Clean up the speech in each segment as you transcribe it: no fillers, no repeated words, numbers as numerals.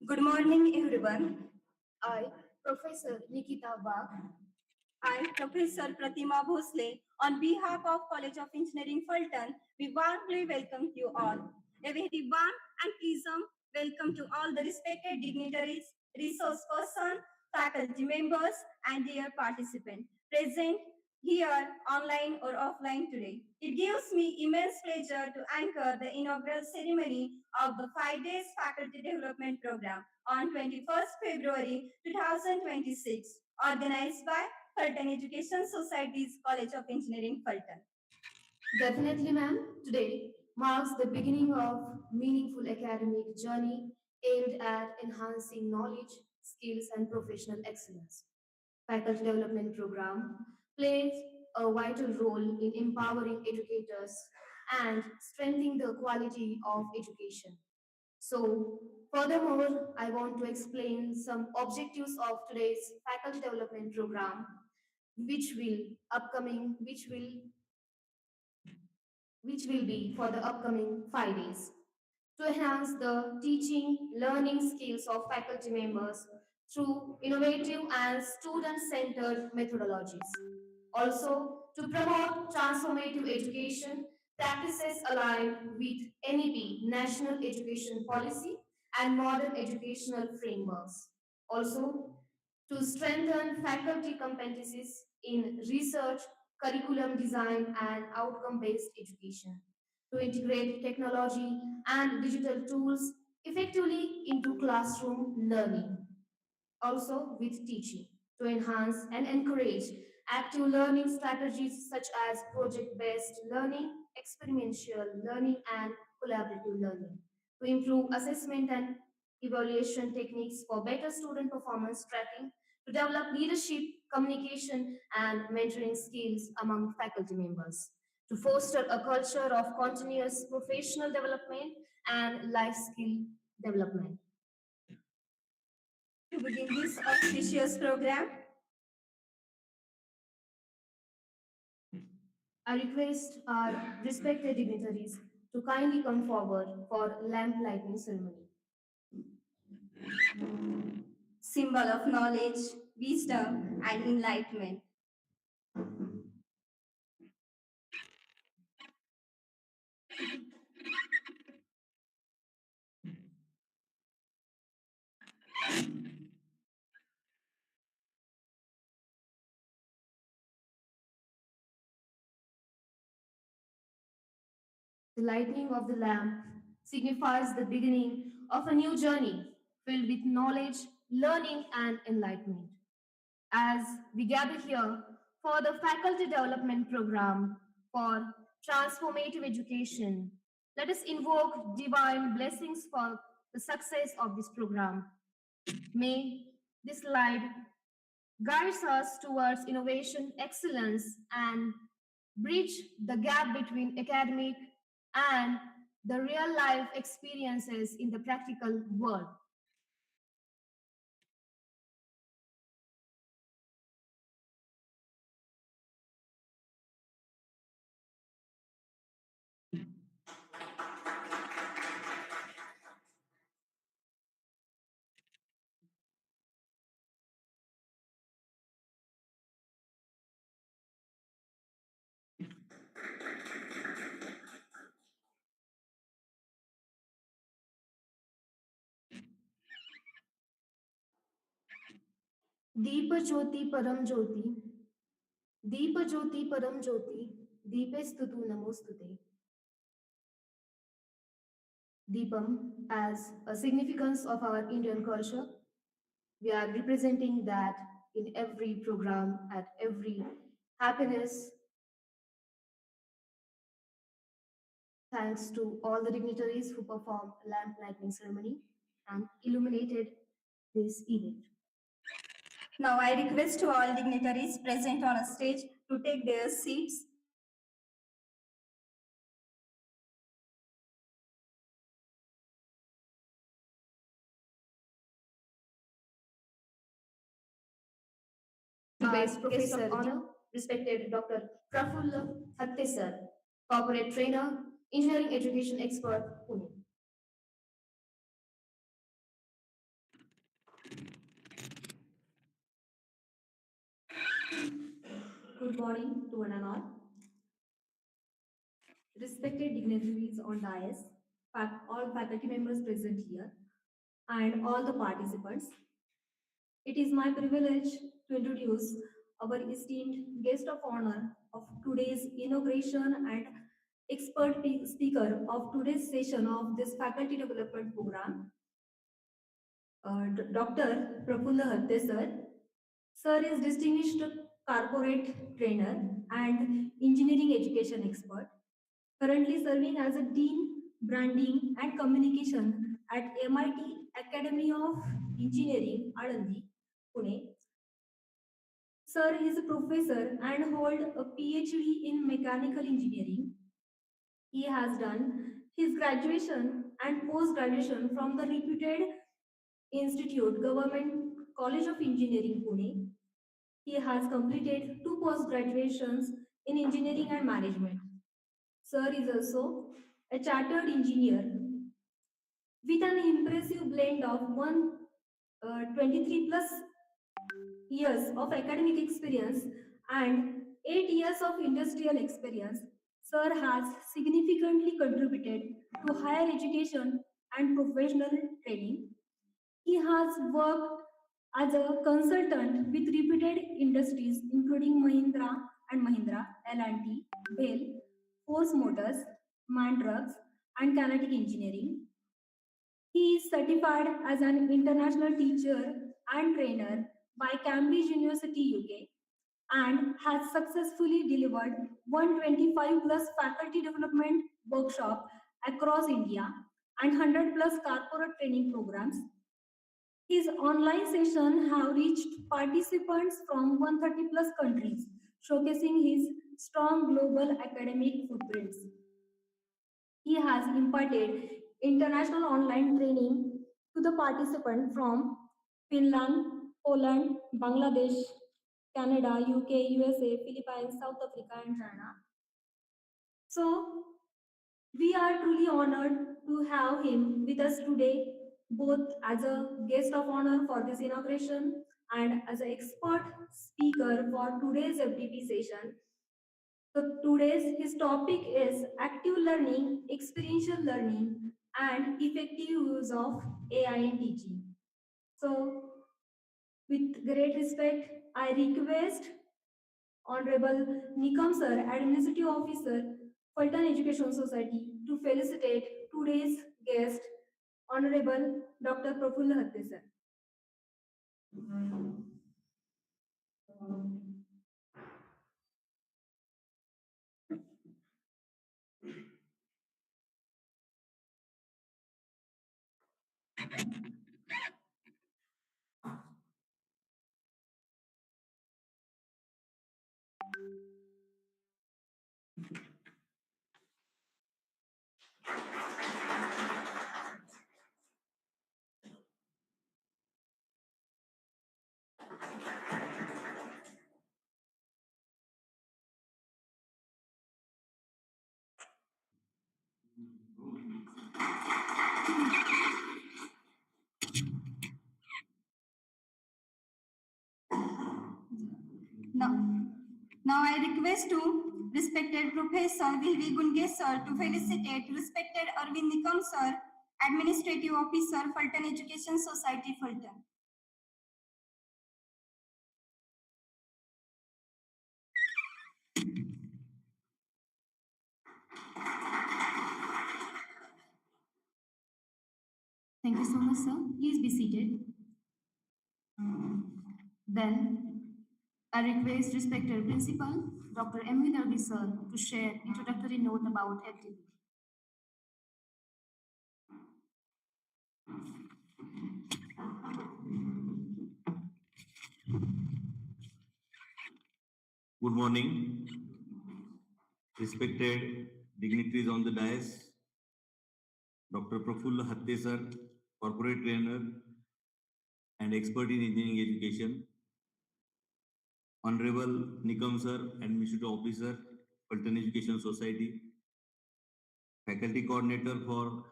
Good morning, everyone. I, Professor Nikita Bag, I, Professor Pratima Bhosle, on behalf of College of Engineering Phaltan, we warmly welcome you all. A very warm and pleasant welcome to all the respected dignitaries, resource persons, faculty members, and dear participants present here, online or offline today. It gives me immense pleasure to anchor the inaugural ceremony of the 5 days faculty development program on 21st February 2026, organized by Phaltan Education Society's College of Engineering, Phaltan. Definitely, ma'am. Today marks the beginning of meaningful academic journey aimed at enhancing knowledge, skills, and professional excellence. Faculty Development Program plays a vital role in empowering educators and strengthening the quality of education. So, furthermore, I want to explain some objectives of today's Faculty Development Program, which will be for the upcoming 5 days to enhance the teaching, learning skills of faculty members through innovative and student-centered methodologies. Also, to promote transformative education practices aligned with NEP, National Education Policy, and modern educational frameworks. Also, to strengthen faculty competencies in research, curriculum design, and outcome-based education, to integrate technology and digital tools effectively into classroom learning, also with teaching, to enhance and encourage active learning strategies such as project-based learning, experiential learning, and collaborative learning, to improve assessment and evaluation techniques for better student performance tracking, to develop leadership, communication, and mentoring skills among faculty members, to foster a culture of continuous professional development and life skill development. To begin this auspicious program, I request our respected dignitaries to kindly come forward for lamp lighting ceremony. symbol of knowledge, wisdom, and enlightenment. The lighting of the lamp signifies the beginning of a new journey filled with knowledge, learning, and enlightenment. As we gather here for the faculty development program for transformative education, let us invoke divine blessings for the success of this program. May this light guides us towards innovation, excellence, and bridge the gap between academic and the real life experiences in the practical world. दीप ज्योति परम ज्योति दीप ज्योति परम ज्योति दीपे स्तुतु नमोस्तुते. Deepam as a significance of our Indian culture. We are representing that in every program, at every happiness. Thanks to all the dignitaries who performed lamp lighting ceremony and illuminated this event. Now I request to all dignitaries present on a stage to take their seats. Today's Professor of Honor, respected Dr. Prafulla Hattesar, corporate trainer, engineering education expert, Pune. morning to one and all. Respected dignitaries on dais, all faculty members present here, and all the participants. It is my privilege to introduce our esteemed guest of honor of today's inauguration and expert speaker of today's session of this faculty development program, Dr. Prafulla Hatte sir. Sir is distinguished corporate trainer and engineering education expert, currently serving as a Dean Branding and Communication at MIT Academy of Engineering, Alandi, Pune. Sir is a professor and hold a PhD in mechanical engineering. He has done his graduation and post-graduation from the reputed Institute Government College of Engineering, Pune. He has completed two post-graduations in engineering and management. Sir is also a chartered engineer with an impressive blend of 23 plus years of academic experience and 8 years of industrial experience. Sir has significantly contributed to higher education and professional training. He has worked as a consultant with reputed industries including Mahindra and Mahindra, L&T, Bell, Force Motors, MAN Trucks, and Kinetic Engineering. He is certified as an international teacher and trainer by Cambridge University, UK, and has successfully delivered 125 plus faculty development workshop across India and 100 plus corporate training programs. His online sessions have reached participants from 130 plus countries, showcasing his strong global academic footprints. He has imparted international online training to the participants from Finland, Poland, Bangladesh, Canada, UK, USA, Philippines, South Africa, and China. So, we are truly honored to have him with us today, both as a guest of honor for this inauguration and as an expert speaker for today's FDP session. So today's his topic is active learning, experiential learning, and effective use of AI in teaching. So, with great respect, I request Honorable Nikam Sir, Administrative Officer, Phaltan Education Society, to felicitate today's guest, Honorable Dr. Prafulla Hatte Sir. Now, now I request to respected Professor V.V. Gunge sir to felicitate respected Arvind Nikam sir, Administrative Officer, Phaltan Education Society, Phaltan. Thank you so much, sir. Please be seated. Then, I request respected Principal, Dr. M. V. Darby, sir, to share introductory note about FDP. Good morning, respected dignitaries on the dais, Dr. Prafulla Hatte sir, corporate trainer and expert in engineering education, Honorable Nikam sir, Administrative Officer, Phaltan Education Society, Faculty Coordinator for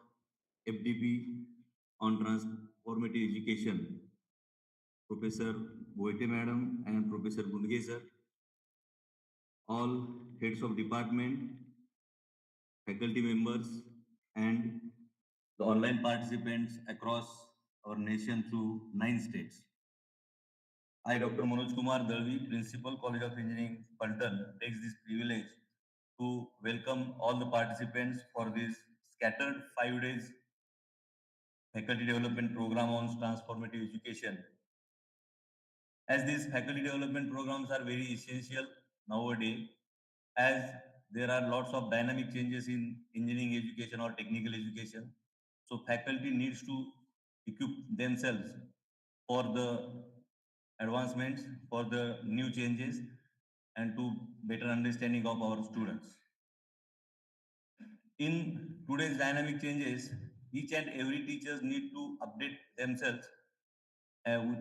FDP on Transformative Education, Professor Boite Madam and Professor Gundge sir, all heads of department, faculty members, and the online participants across our nation through 9 states. I, Dr. Manoj Kumar Dalvi, Principal, College of Engineering, Phaltan, takes this privilege to welcome all the participants for this scattered 5 days faculty development program on transformative education. As these faculty development programs are very essential nowadays, as there are lots of dynamic changes in engineering education or technical education. So faculty needs to equip themselves for the advancements, for the new changes, and to better understanding of our students. In today's dynamic changes, each and every teachers need to update themselves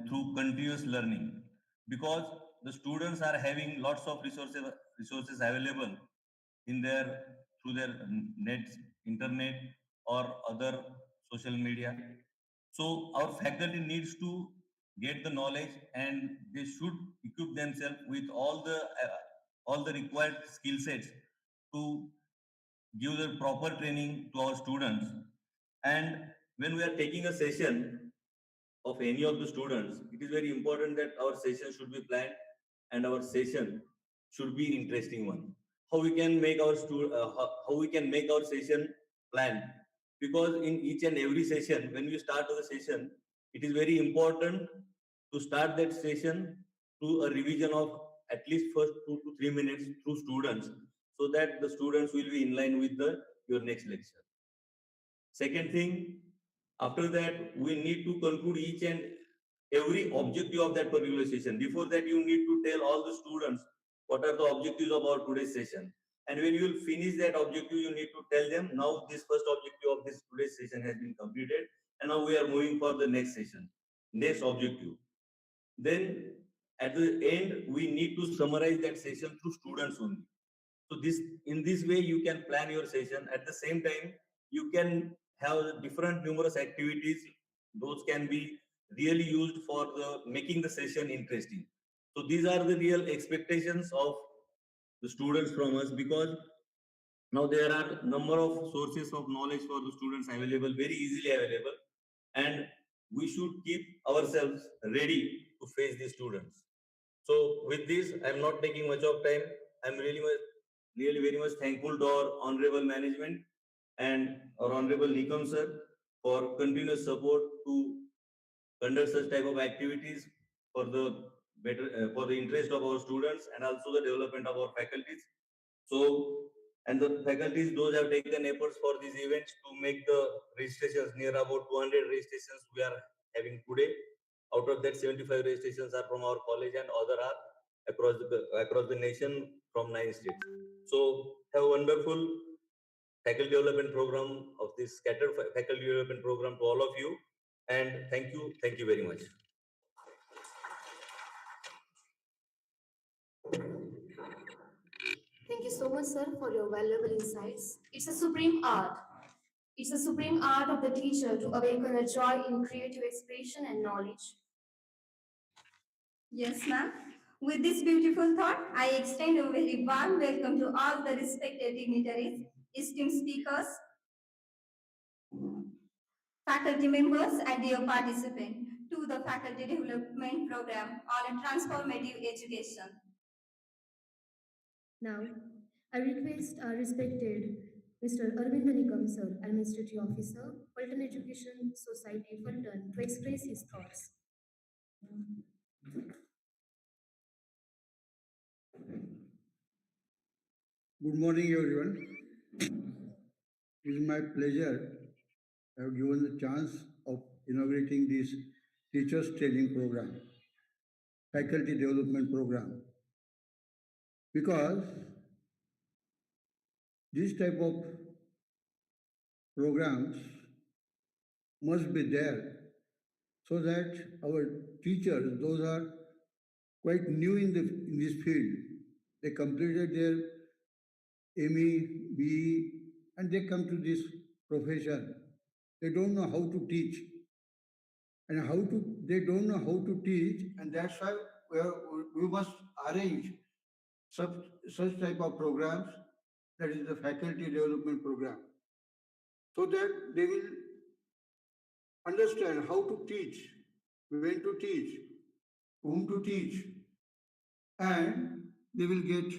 through continuous learning, because the students are having lots of resources available in their through their net, internet, or other social media. So our faculty needs to get the knowledge, and they should equip themselves with all the required skill sets to give the proper training to our students. And when we are taking a session of any of the students, it is very important that our session should be planned and our session should be interesting one. How we can make our how we can make our session planned? Because in each and every session, when we start the session, it is very important to start that session to a revision of at least first 2 to 3 minutes through students, so that the students will be in line with the your next lecture. Second thing, after that, we need to conclude each and every objective of that particular session. Before that, you need to tell all the students what are the objectives of our today's session. And when you will finish that objective, you need to tell them, now this first objective of this today's session has been completed, and now we are moving for the next session, next objective. Then at the end, we need to summarize that session through students only. So this, in this way, you can plan your session. At the same time, you can have different numerous activities. Those can be really used for the making the session interesting. So these are the real expectations of the students from us, because now there are number of sources of knowledge for the students available, very easily available, and we should keep ourselves ready to face the students. So with this, I'm not taking much of time. I'm really very much thankful to our honorable management and our honorable Nikam sir for continuous support to conduct such type of activities for the better for the interest of our students and also the development of our faculties. So, and the faculties, those have taken efforts for these events to make the registrations, near about 200 registrations we are having today. Out of that, 75 registrations are from our college and other are across the nation from 9 states. So, have a wonderful faculty development program of this scattered faculty development program to all of you. And thank you very much. Thank you so much, sir, for your valuable insights. It's a supreme art. It's a supreme art of the teacher to awaken a joy in creative expression and knowledge. Yes, ma'am. With this beautiful thought, I extend a very warm welcome to all the respected dignitaries, esteemed speakers, faculty members, and dear participants to the Faculty Development Program on Transformative Education. Now, I request our respected Mr. Arvind Nikam, sir, Administrative Officer, Phaltan Education Society, Phaltan, to express his thoughts. Good morning, everyone. It is my pleasure to have given the chance of inaugurating this teachers training program, faculty development program, because this type of programs must be there so that our teachers, those are quite new in this field, they completed their ME, BE, and they come to this profession. They don't know how to teach. And they don't know how to teach, and that's why we must arrange such type of programs, that is the faculty development program, so that they will understand how to teach, when to teach, whom to teach, and they will get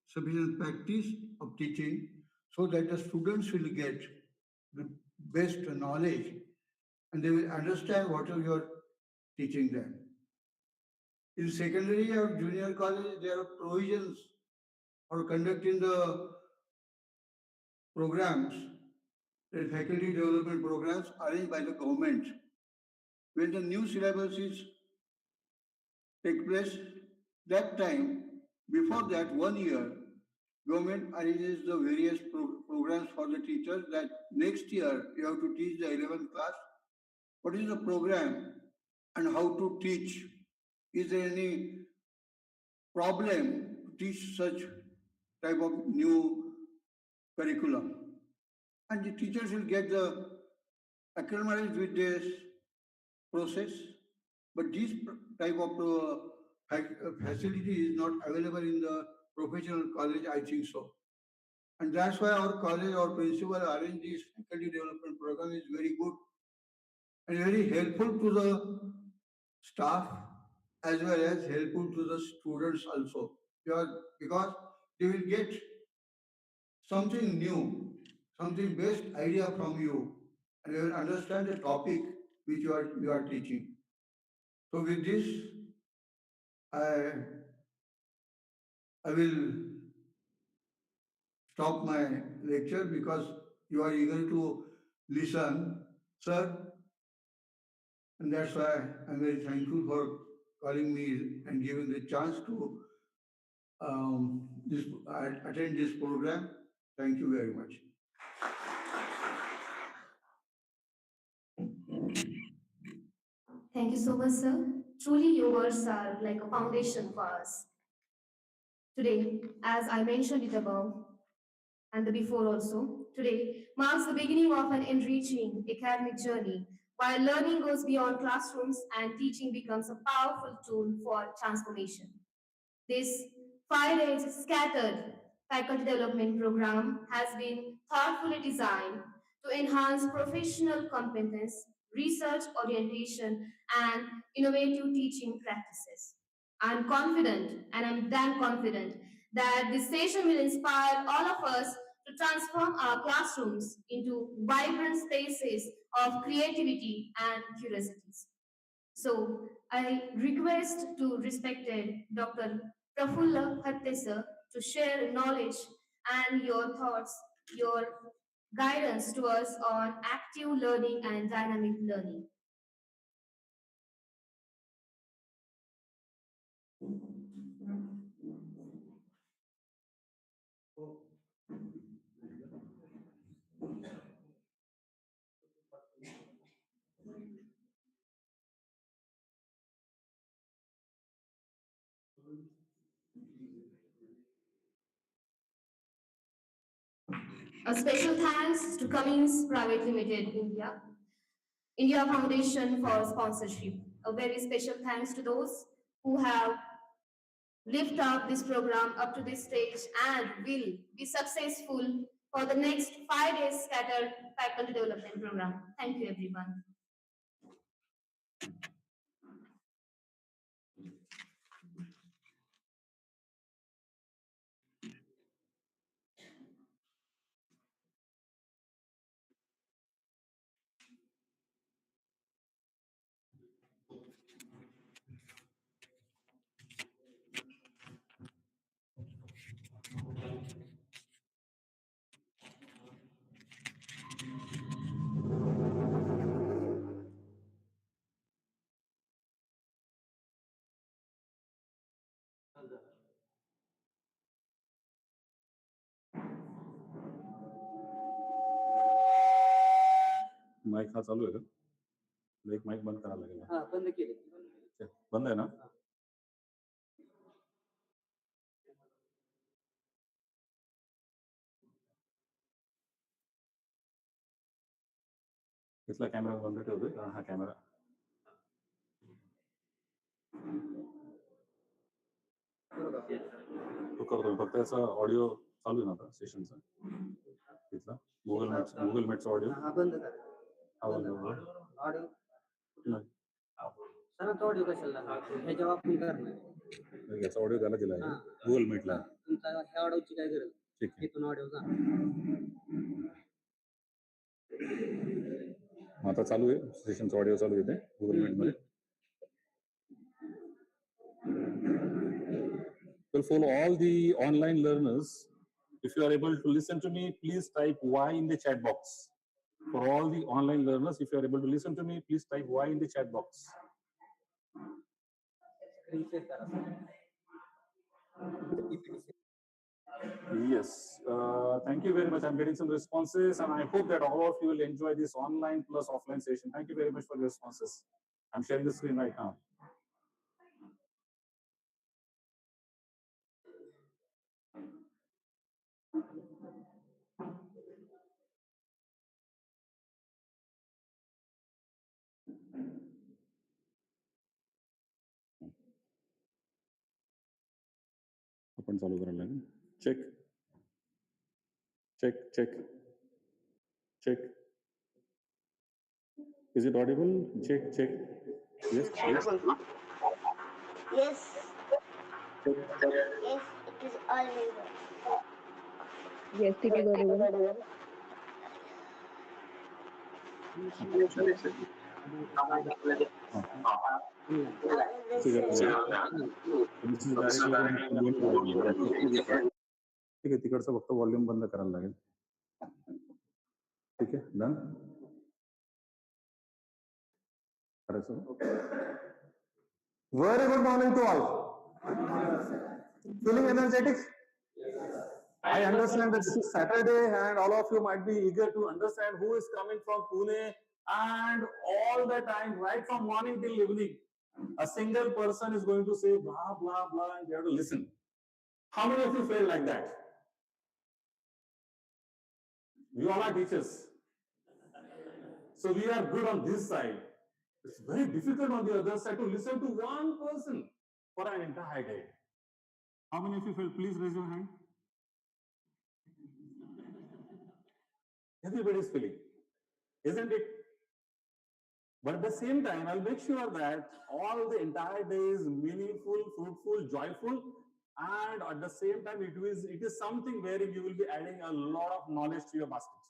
sufficient practice of teaching so that the students will get the best knowledge and they will understand what you are teaching them. In secondary or junior college, there are provisions for conducting the programs, the faculty development programs arranged by the government. When the new syllabus is take place, that time, before that 1 year, government arranges the various programs for the teachers that next year you have to teach the 11th class. What is the program and how to teach? Is there any problem to teach such type of new curriculum? And the teachers will get the acclimatized with this process. But this type of facility is not available in the professional college, I think so. And that's why our college, our principal arranged this faculty development program is very good and very helpful to the staff as well as helpful to the students also. Because they will get something new, something best idea from you, and they will understand the topic which you are teaching. So with this, I I will stop my lecture because you are eager to listen, sir, and that's why I'm very thankful for calling me and giving the chance to attend this program. Thank you very much. Thank you so much, sir. Truly, your words are like a foundation for us. Today, as I mentioned it above and the before also, today marks the beginning of an enriching academic journey while learning goes beyond classrooms and teaching becomes a powerful tool for transformation. This 5 days scattered faculty development program has been thoughtfully designed to enhance professional competence, research orientation, and innovative teaching practices. I'm confident, and I'm damn confident, that this session will inspire all of us to transform our classrooms into vibrant spaces of creativity and curiosities. So I request to respected Dr. Prafulla Hattesa to share knowledge and your thoughts, your guidance to us on active learning and dynamic learning. A special thanks to Cummins Private Limited India Foundation for sponsorship. A very special thanks to those who have lift up this program up to this stage and will be successful for the next 5 days scattered faculty development program. Thank you, everyone. Mike हा चालू आहे का? एक mic बंद करायला लागेल. बंद केले. बंद आहे ना? इथला कॅमेरा बंद ठेवतोय. हा कॅमेरा तो करतो फक्त त्याचा ऑडिओ चालू आहे ना आता सेशनचा तिथला गुगल मीटचा ऑडिओ बंद करा ऑडिओ नाही सर ऑडिओ कशाला ह्याच्या वापरून करणार याचा ऑडिओ त्याला दिला आहे गुगल मीटला तुमचा ह्या ऑडिओची काय गरज ठीक आहे इथून ऑडिओ जा आता चालू आहे सेशनचा ऑडिओ चालू आहे ते गुगल मीट मध्ये Well, for all the online learners, if you are able to listen to me, please type Y in the chat box. For all the online learners, if you are able to listen to me, please type Y in the chat box. Screen share करा Yes, thank you very much. I'm getting some responses, and I hope that all of you will enjoy this online plus offline session. Thank you very much for your responses. I'm sharing the screen right now. आपण चालू करायला लागेल check check check check is it audible check check yes Yes. Yes, it is audible. Yes, it is audible. ठीक आहे तिकडचं फक्त volume बंद करायला लागेल ठीक आहे done Very good morning to all. Feeling energetic? I understand that it's Saturday and all of you might be eager to understand who is coming from Pune and all the time, right from morning till evening, a single person is going to say blah, blah, blah and you have to listen. How many of you feel like that? You all are teachers. So we are good on this side. It's very difficult on the other side to listen to one person for an entire day. How many of you feel? Please raise your hand. Everybody is feeling, isn't it? But at the same time, I'll make sure that all the entire day is meaningful, fruitful, joyful, and at the same time, it is something wherein you will be adding a lot of knowledge to your basket.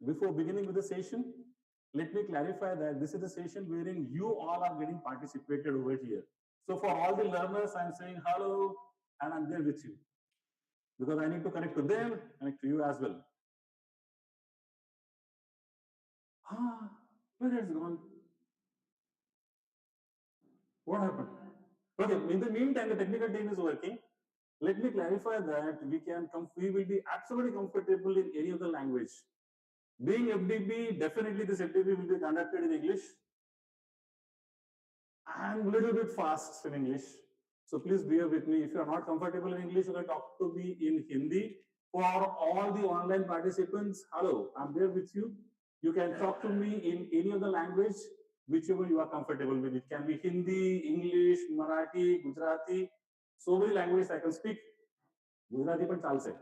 Before beginning with the session, let me clarify that this is a session wherein you all are getting participated over here. So for all the learners, I'm saying hello, and I'm there with you. Because I need to connect to them, connect to you as well. Where has it gone? What happened? Okay, in the meantime, the technical team is working. Let me clarify that we will be absolutely comfortable in any other language. Being FDP, definitely this FDP will be conducted in English. I'm a little bit fast in English. So please bear with me. If you are not comfortable in English, you can talk to me in Hindi. For all the online participants, hello, I'm there with you. You can talk to me in any other language, whichever you are comfortable with. It can be Hindi, English, Marathi, Gujarati. So many languages I can speak. Gujarati पण चालते.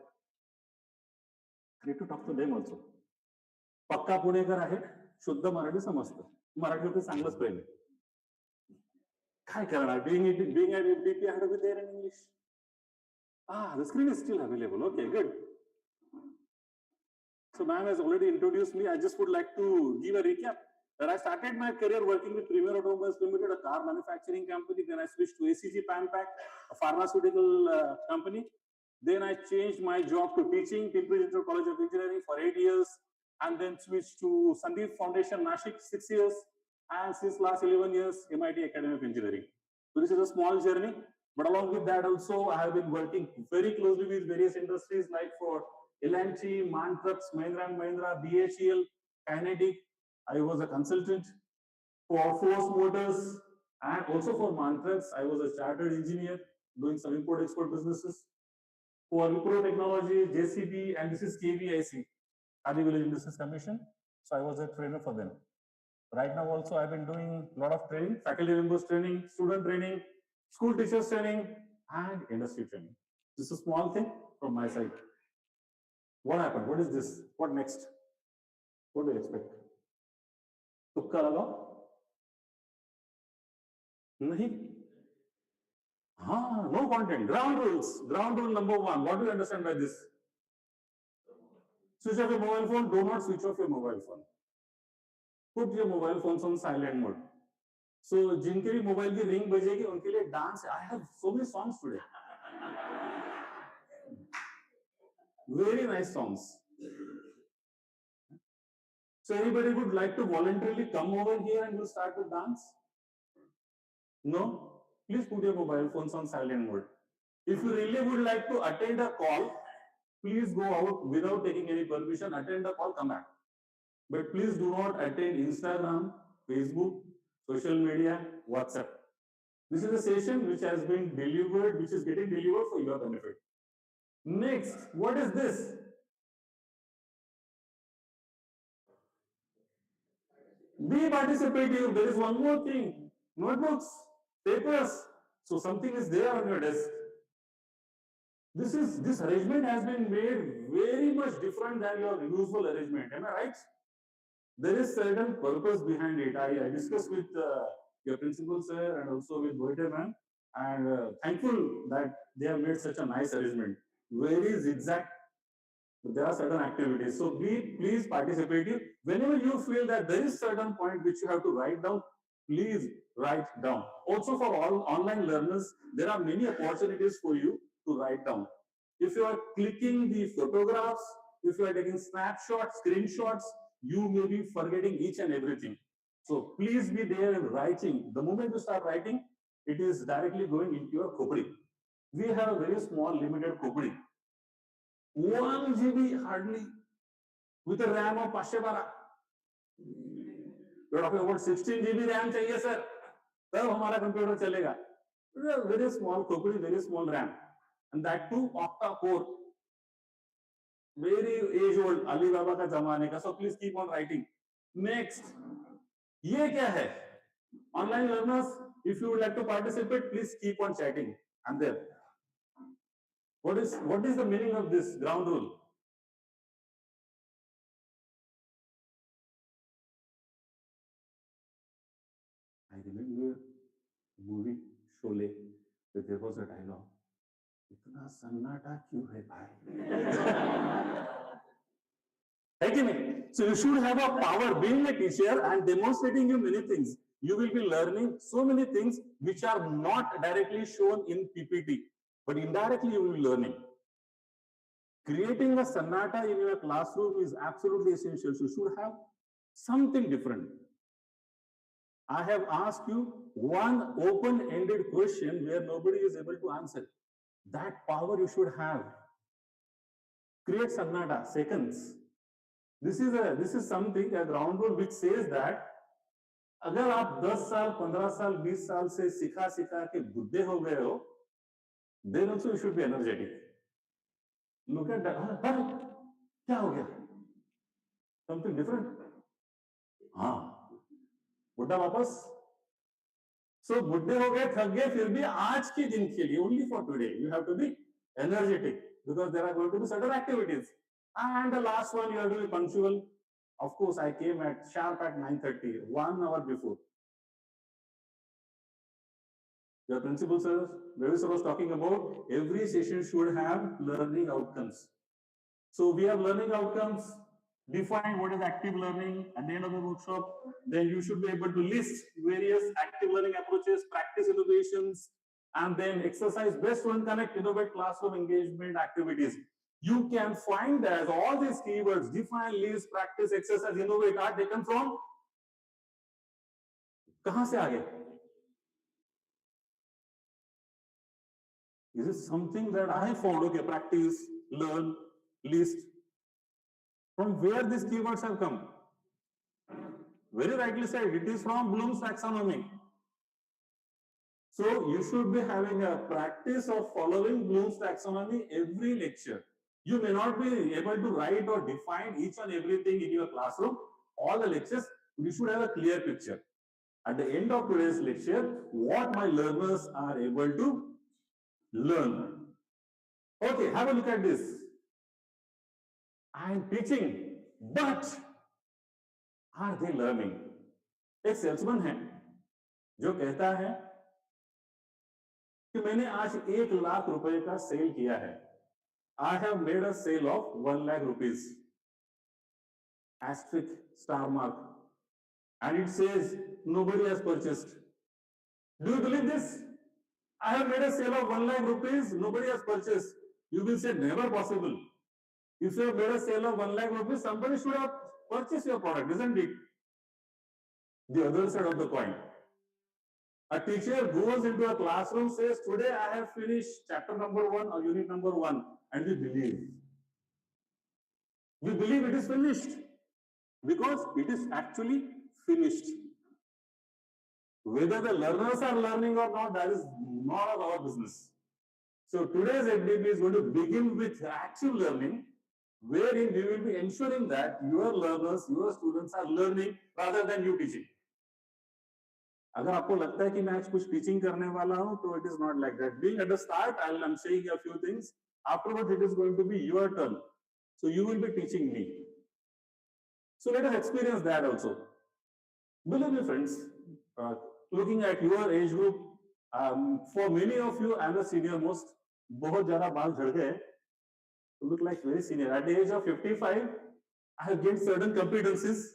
I need to talk to them also. पक्का पुणेकर आहे शुद्ध मराठी समजतं मराठीवर चांगलंच प्रेम आहे काय करणार being at FDP I have to be there in English. The screen is still available. Okay, good. So ma'am has already introduced me. I just would like to give a recap. When I started my career working with Premier Automobiles Limited, a car manufacturing company, then I switched to ACG Panpack, a pharmaceutical company. Then I changed my job to teaching, Pimpri College of Engineering for 8 years. And then switched to Sandeep Foundation, Nashik, 6 years, and since last 11 years, MIT Academy of Engineering. So this is a small journey, but along with that also, I have been working very closely with various industries like for L&T, MAN Trucks, Mahindra & Mahindra, BHEL, Kinetic. I was a consultant for Force Motors, and also for MAN Trucks, I was a chartered engineer doing some import-export businesses. For Wipro Technology, JCB, and this is KVIC. Adi Village Business Commission. So I was a trainer for them. Right now also I've been doing a lot of training, faculty members training, student training, school teachers training, and industry training. This is a small thing from my side. What happened? What is this? What next? What do you expect? तुक्का लगाओ? नहीं. No content. Ground rules. Ground rule number 1. What do you understand by this? Switch off your mobile phone. Do not switch off your mobile phone. Put your mobile phones on silent mode. So, जिनके भी mobile की ring बजेगी उनके लिए dance. I have so many songs today. Very nice songs. So, anybody would like to voluntarily come over here and we'll start to dance? No? Please put your mobile phones on silent mode. If you really would like to attend a call, please go out without taking any permission, attend the call, come back. But please do not attend Instagram, Facebook, social media, WhatsApp. This is a session which has been delivered, which is getting delivered for your benefit. Next, what is this? Be participative. There is one more thing. Notebooks, papers. So something is there on your desk. This arrangement has been made very much different than your usual arrangement. Am I right? There is certain purpose behind it. I discussed with your principal sir and also with Boiter ma'am, and thankful that they have made such a nice arrangement. Very zigzag. There are certain activities. So please participate. Whenever you feel that there is certain point which you have to write down, please write down. Also for all online learners, there are many opportunities for you to write down. If you are clicking the photographs, if you are taking snapshots, screenshots, you may be forgetting each and everything. So please be there in writing. The moment you start writing, it is directly going into your khopri. We have a very small limited khopri. 1 GB hardly with a RAM of 512. You're talking about 16 GB RAM चाहिए sir. तब हमारा computer चलेगा. Very small khopri, very small RAM. And that too octa core. Very age old, Alibaba का जमाने का. So please keep on writing. Next, ये क्या है? Online learners, if you would like to participate, please keep on chatting. And there. What is the meaning of this ground rule? I remember movie Sholay. There was a dialogue. इतना सन्नाटा क्यों है भाई? है कि नहीं? So you should have a power. Being a teacher and demonstrating you many things, you will be learning so many things which are not directly shown in PPT, but indirectly you will be learning. Creating a sannata in your classroom is absolutely essential. So you should have something different. I have asked you one open-ended question where nobody is able to answer. That power you should have. Create sannata, seconds. This is something, a ground rule which says that अगर आप 10 साल, 15 साल, 20 साल से सिखा के बुद्धे हो गए हो, then also you should be energetic. Look at that. क्या हो गया? Something different. बुढ़ा वापस. So बुढ़े हो गए, थक गए, फिर भी आज के दिन के लिए, only for today, you have to be energetic because there are going to be certain activities. And the last one, you have to be punctual. Of course, I came at sharp at 9:30, 1 hour before. Your principal sir, Ravi was talking about every session should have learning outcomes. So we have learning outcomes, define what is active learning at the end of the workshop. Then you should be able to list various active learning approaches, practice innovations, and then exercise best one connect, innovate classroom engagement activities. You can find that all these keywords, define, list, practice, exercise, innovate, are taken from कहां से आगे? Is it something that I found? Okay, practice, learn, list. From where these keywords have come? Very rightly said, it is from Bloom's taxonomy. So you should be having a practice of following Bloom's taxonomy every lecture. You may not be able to write or define each and everything in your classroom. All the lectures, you should have a clear picture. At the end of today's lecture, what my learners are able to learn. Okay, have a look at this. I am teaching, but are they learning? एक salesman है जो कहता है कि मैंने आज 1 लाख रुपए का सेल किया है. I have made a sale of 1 lakh rupees. Asterisk star mark. And it says nobody has purchased. Do you believe this? I have made a sale of 1 lakh rupees, nobody has purchased. You will say never possible. If you have made a sale of 1 lakh rupees, somebody should have purchased your product, isn't it? The other side of the coin. A teacher goes into a classroom, says, today I have finished chapter number 1 or unit number 1, and we believe. We believe it is finished because it is actually finished. Whether the learners are learning or not, that is not of our business. So today's FDP is going to begin with active learning, wherein we will be ensuring that your learners, your students are learning rather than you teaching. अगर आपको लगता है कि मैं आज कुछ teaching करने वाला हूं, तो it is not like that. Being at the start, I'm saying a few things. Afterwards, it is going to be your turn. So you will be teaching me. So let us experience that also. Believe me, friends, looking at your age group, for many of you, I'm the senior most. बहुत ज़्यादा बाल झड़ गए. You look like very senior. At the age of 55, I have gained certain competencies,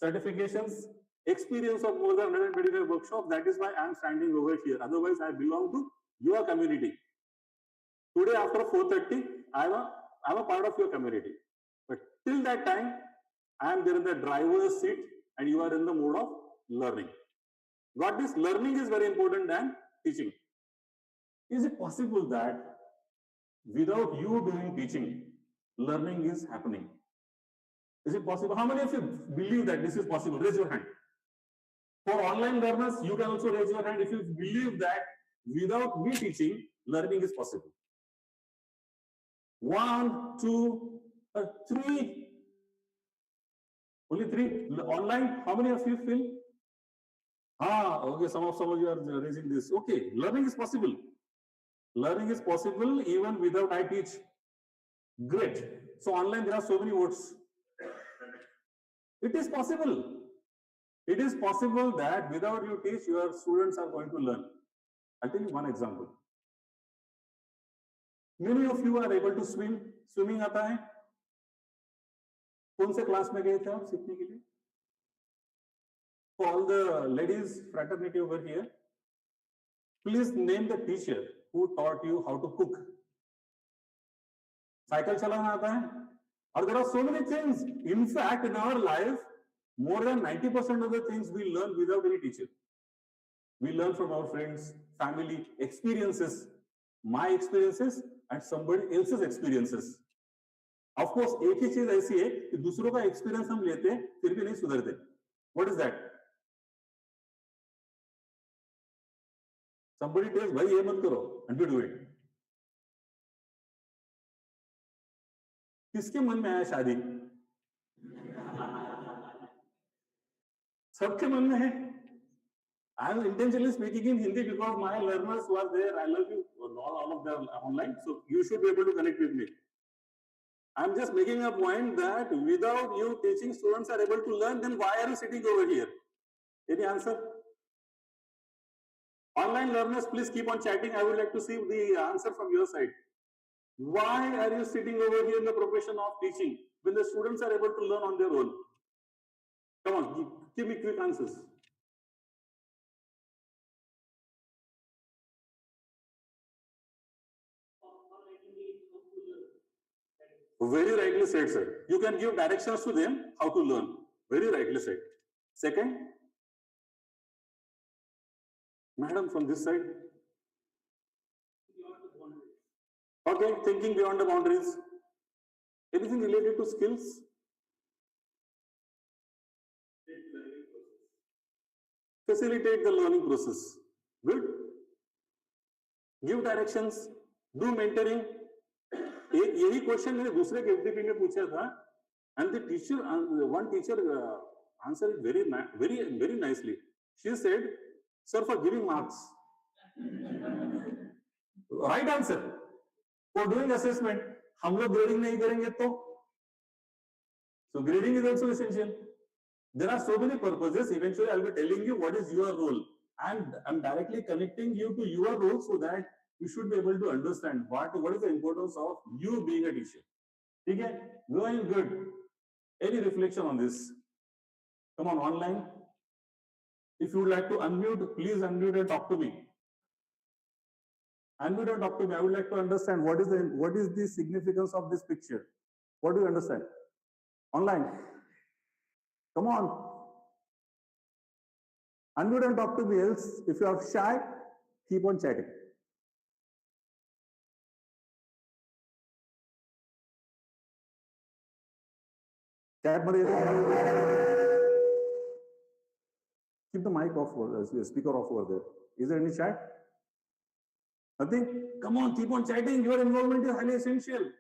certifications, experience of more than 125 workshops. That is why I am standing over here. Otherwise, I belong to your community. Today, after 4:30, I'm a part of your community. But till that time, I am there in the driver's seat, and you are in the mode of learning. Got this? Learning is very important than teaching. Is it possible that without you doing teaching, learning is happening? Is it possible? How many of you believe that this is possible? Raise your hand. For online learners, you can also raise your hand if you believe that without me teaching, learning is possible. 1, 2, 3. Only 3. Online, how many of you feel? Okay, some of you are raising this. Okay, learning is possible. Learning is possible even without I teach. Great. So online there are so many votes. It is possible. It is possible that without you teach, your students are going to learn. I'll tell you one example. Many of you are able to swim. Swimming आता है? कौन से class में गए थे आप सीखने के लिए? For all the ladies fraternity over here, please name the teacher who taught you how to cook. Cycle चलाना आता है? और there are so many things. In fact, in our life, more than 90% of the things we learn without any teacher. We learn from our friends, family, experiences, my experiences and somebody else's experiences. Of course, एक ही चीज ऐसी है कि दूसरों का experience हम लेते हैं फिर भी नहीं सुधरते. What is that? Somebody tells, भाई ये मत करो, and we do it. किसके मन में आया शादी? सबके मन में है. I am intentionally speaking in Hindi because my learners who are there, I love you, all of them online, so you should be able to connect with me. I am just making a point that without you teaching, students are able to learn, then why are you sitting over here? Any answer? Online learners, please keep on chatting. I would like to see the answer from your side. Why are you sitting over here in the profession of teaching when the students are able to learn on their own? Come on, give me quick answers. Very rightly said, sir. You can give directions to them how to learn. Very rightly said. Second, madam from this side. Okay, thinking beyond the boundaries. Anything related to skills? Facilitate the learning process. Good. Give directions. Do mentoring. एक यही question मैंने दूसरे के FDP में पूछा था, and the teacher, one teacher answered it very nicely. She said, "Sir, for giving marks." Right answer. For doing assessment, हम लोग grading नहीं करेंगे तो? So grading is also essential. There are so many purposes. Eventually, I'll be telling you what is your role, and I'm directly connecting you to your role so that you should be able to understand what is the importance of you being a teacher. Okay, going good. Any reflection on this? Come on, online. If you would like to unmute, please unmute and talk to me. Unmute and talk to me. I would like to understand what is the significance of this picture. What do you understand? Online. Come on. Unmute and talk to me. Else, if you are shy, keep on chatting. Chat keep the mic off, speaker off over there. Is there any chat? Nothing? Come on, keep on chatting. Your involvement is highly essential.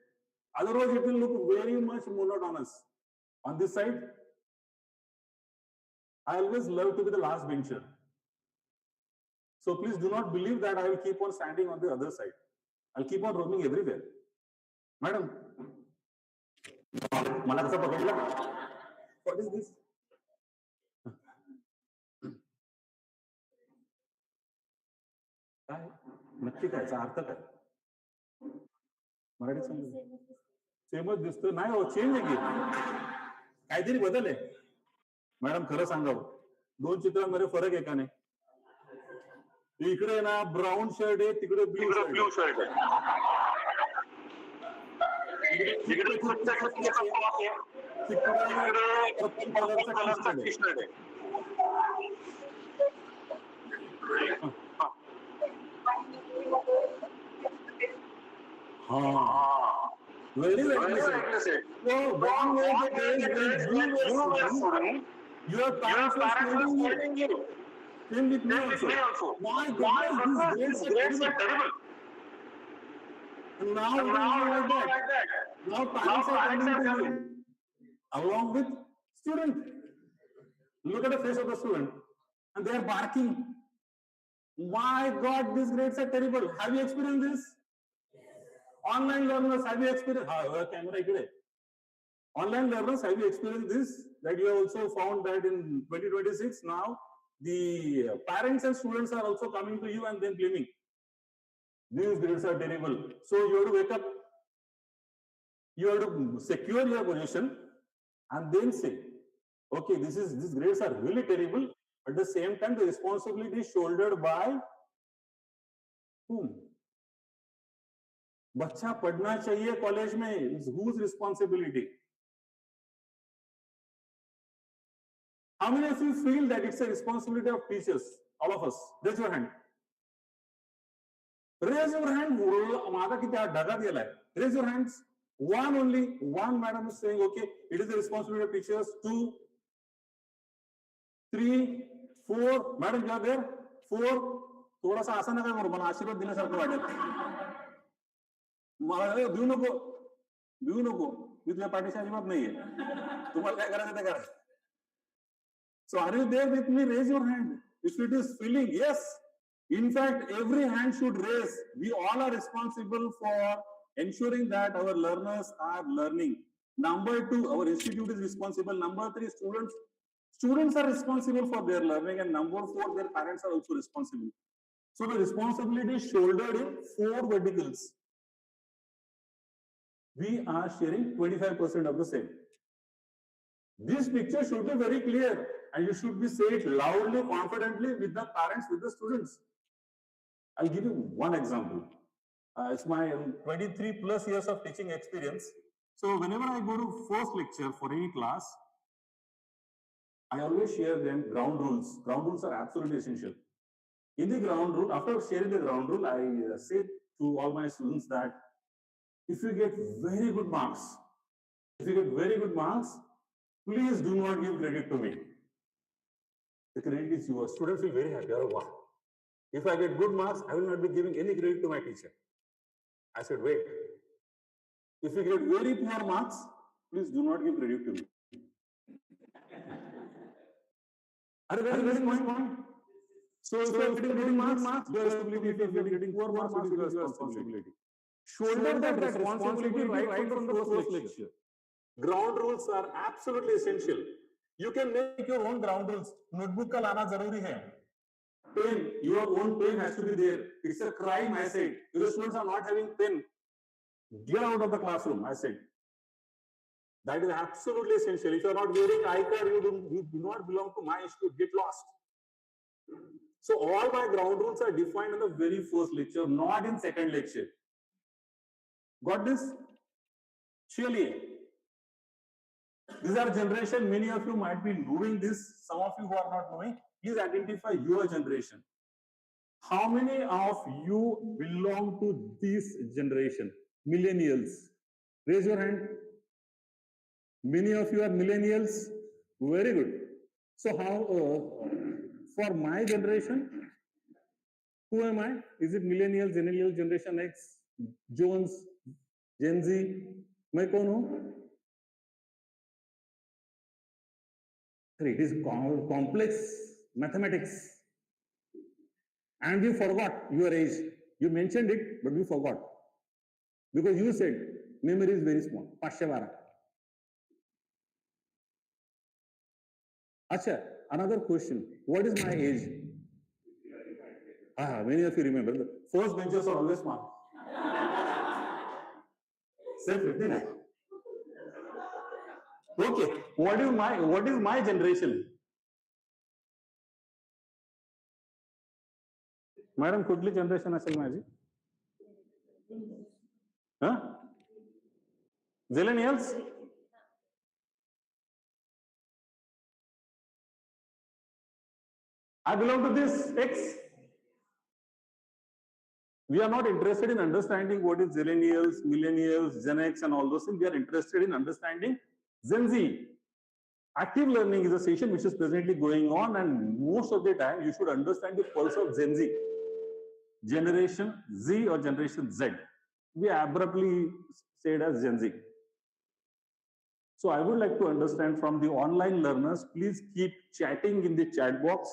Otherwise, it will look very much monotonous. On this side, I always love to be the last bencher. So please do not believe that I will keep on standing on the other side. I'll keep on roaming everywhere. Madam, what is this? काय नक्की काय अर्थ काय मराठीत समजून सेमच दिसतो नाही हो चेंज आहे की काहीतरी बदल आहे मॅडम खरं सांगावं दोन चित्रांमध्ये फरक आहे का नाही इकडे ना ब्राऊन शर्ट आहे तिकडे ब्लू शर्ट आहे तिकडे कलरचा टी शर्ट आहे Very rightly said. So, wrong way the days when you were student, your parents were scolding you. Same with me also. My goodness, these grades are terrible. And now it is like that. Now parents are coming to you. Along with student. Look at the face of the student. And they are barking. My God, these grades are terrible. Have you experienced this? Online learners, have you experienced? Camera online learners, have you experienced this? That you have also found that in 2026 now, the parents and students are also coming to you and then blaming. These grades are terrible. So you have to wake up. You have to secure your position and then say, okay, these grades are really terrible. At the same time, the responsibility is shouldered by whom? बच्चा पढ़ना चाहिए college में whose responsibility? How many of you feel that it's a responsibility of teachers? All of us. Raise your hand. Raise your hand. माझा किती ढगात गेलाय. Raise your hands. One only. One madam is saying, okay, it is the responsibility of teachers. 2, 3, 4. Madam, you are there. 4. थोड़ा सा आसान नका करू मला आशीर्वाद दिल्यासारखं वाटेल. मला देऊ नको मी तुझ्या पाठीशी अजिबात नाहीये तुम्हाला काय करायचं ते करा so are you there with me? Raise your hand if it is feeling. Yes, in fact every hand should raise. We all are responsible for ensuring that our learners are learning. Number 2, our institute is responsible. Number 3, students are responsible for their learning. And number 4, their parents are also responsible. So the responsibility is shouldered in 4 verticals. We are sharing 25% of the same. This picture should be very clear and you should be say it loudly, confidently with the parents, with the students. I'll give you one example. It's my 23 plus years of teaching experience. So whenever I go to first lecture for any class, I always share them ground rules. Ground rules are absolutely essential. In the ground rule, after sharing the ground rule, I say to all my students that if you get very good marks, please do not give credit to me. The credit is yours. Students will be very happy. Wow. If I get good marks, I will not be giving any credit to my teacher. I said, wait. If you get very poor marks, please do not give credit to me. Are you getting my point? So if you are getting good marks, your responsibility. If you are getting poor marks, it is your responsibility. Shoulder that responsibility right from the first lecture. Ground rules are absolutely essential. You can make your own ground rules. Notebook का लाना जरूरी है. Pen, your own pen has to be there. It's a crime, I said. Your students are not having pen. Get out of the classroom, I said. That is absolutely essential. If you are not wearing eye card, you do not belong to my institute. Get lost. So all my ground rules are defined in the very first lecture, not in second lecture. Got this? Surely. These are generation, many of you might be knowing this, some of you who are not knowing, please identify your generation. How many of you belong to this generation? Millennials. Raise your hand. Many of you are millennials. Very good. So how, for my generation, who am I? Is it millennials, generation X, Jones, Gen Z? मैं कौन हूँ? It is complex mathematics. And you forgot your age. You mentioned it, but you forgot. Because you said memory is very small. 512. Acha, another question. What is my age? Many of you remember. The first benchers are always smart. Self-15. Okay. What is my generation? Madam, कुठली generation असेल माझी? Huh? Zillennials? I belong to this X. We are not interested in understanding what is Zillennials, Millennials, Gen X and all those things. We are interested in understanding Gen Z. Active learning is a session which is presently going on, and most of the time you should understand the pulse of Gen Z. Generation Z or Generation Z. We abruptly said as Gen Z. So I would like to understand from the online learners, please keep chatting in the chat box.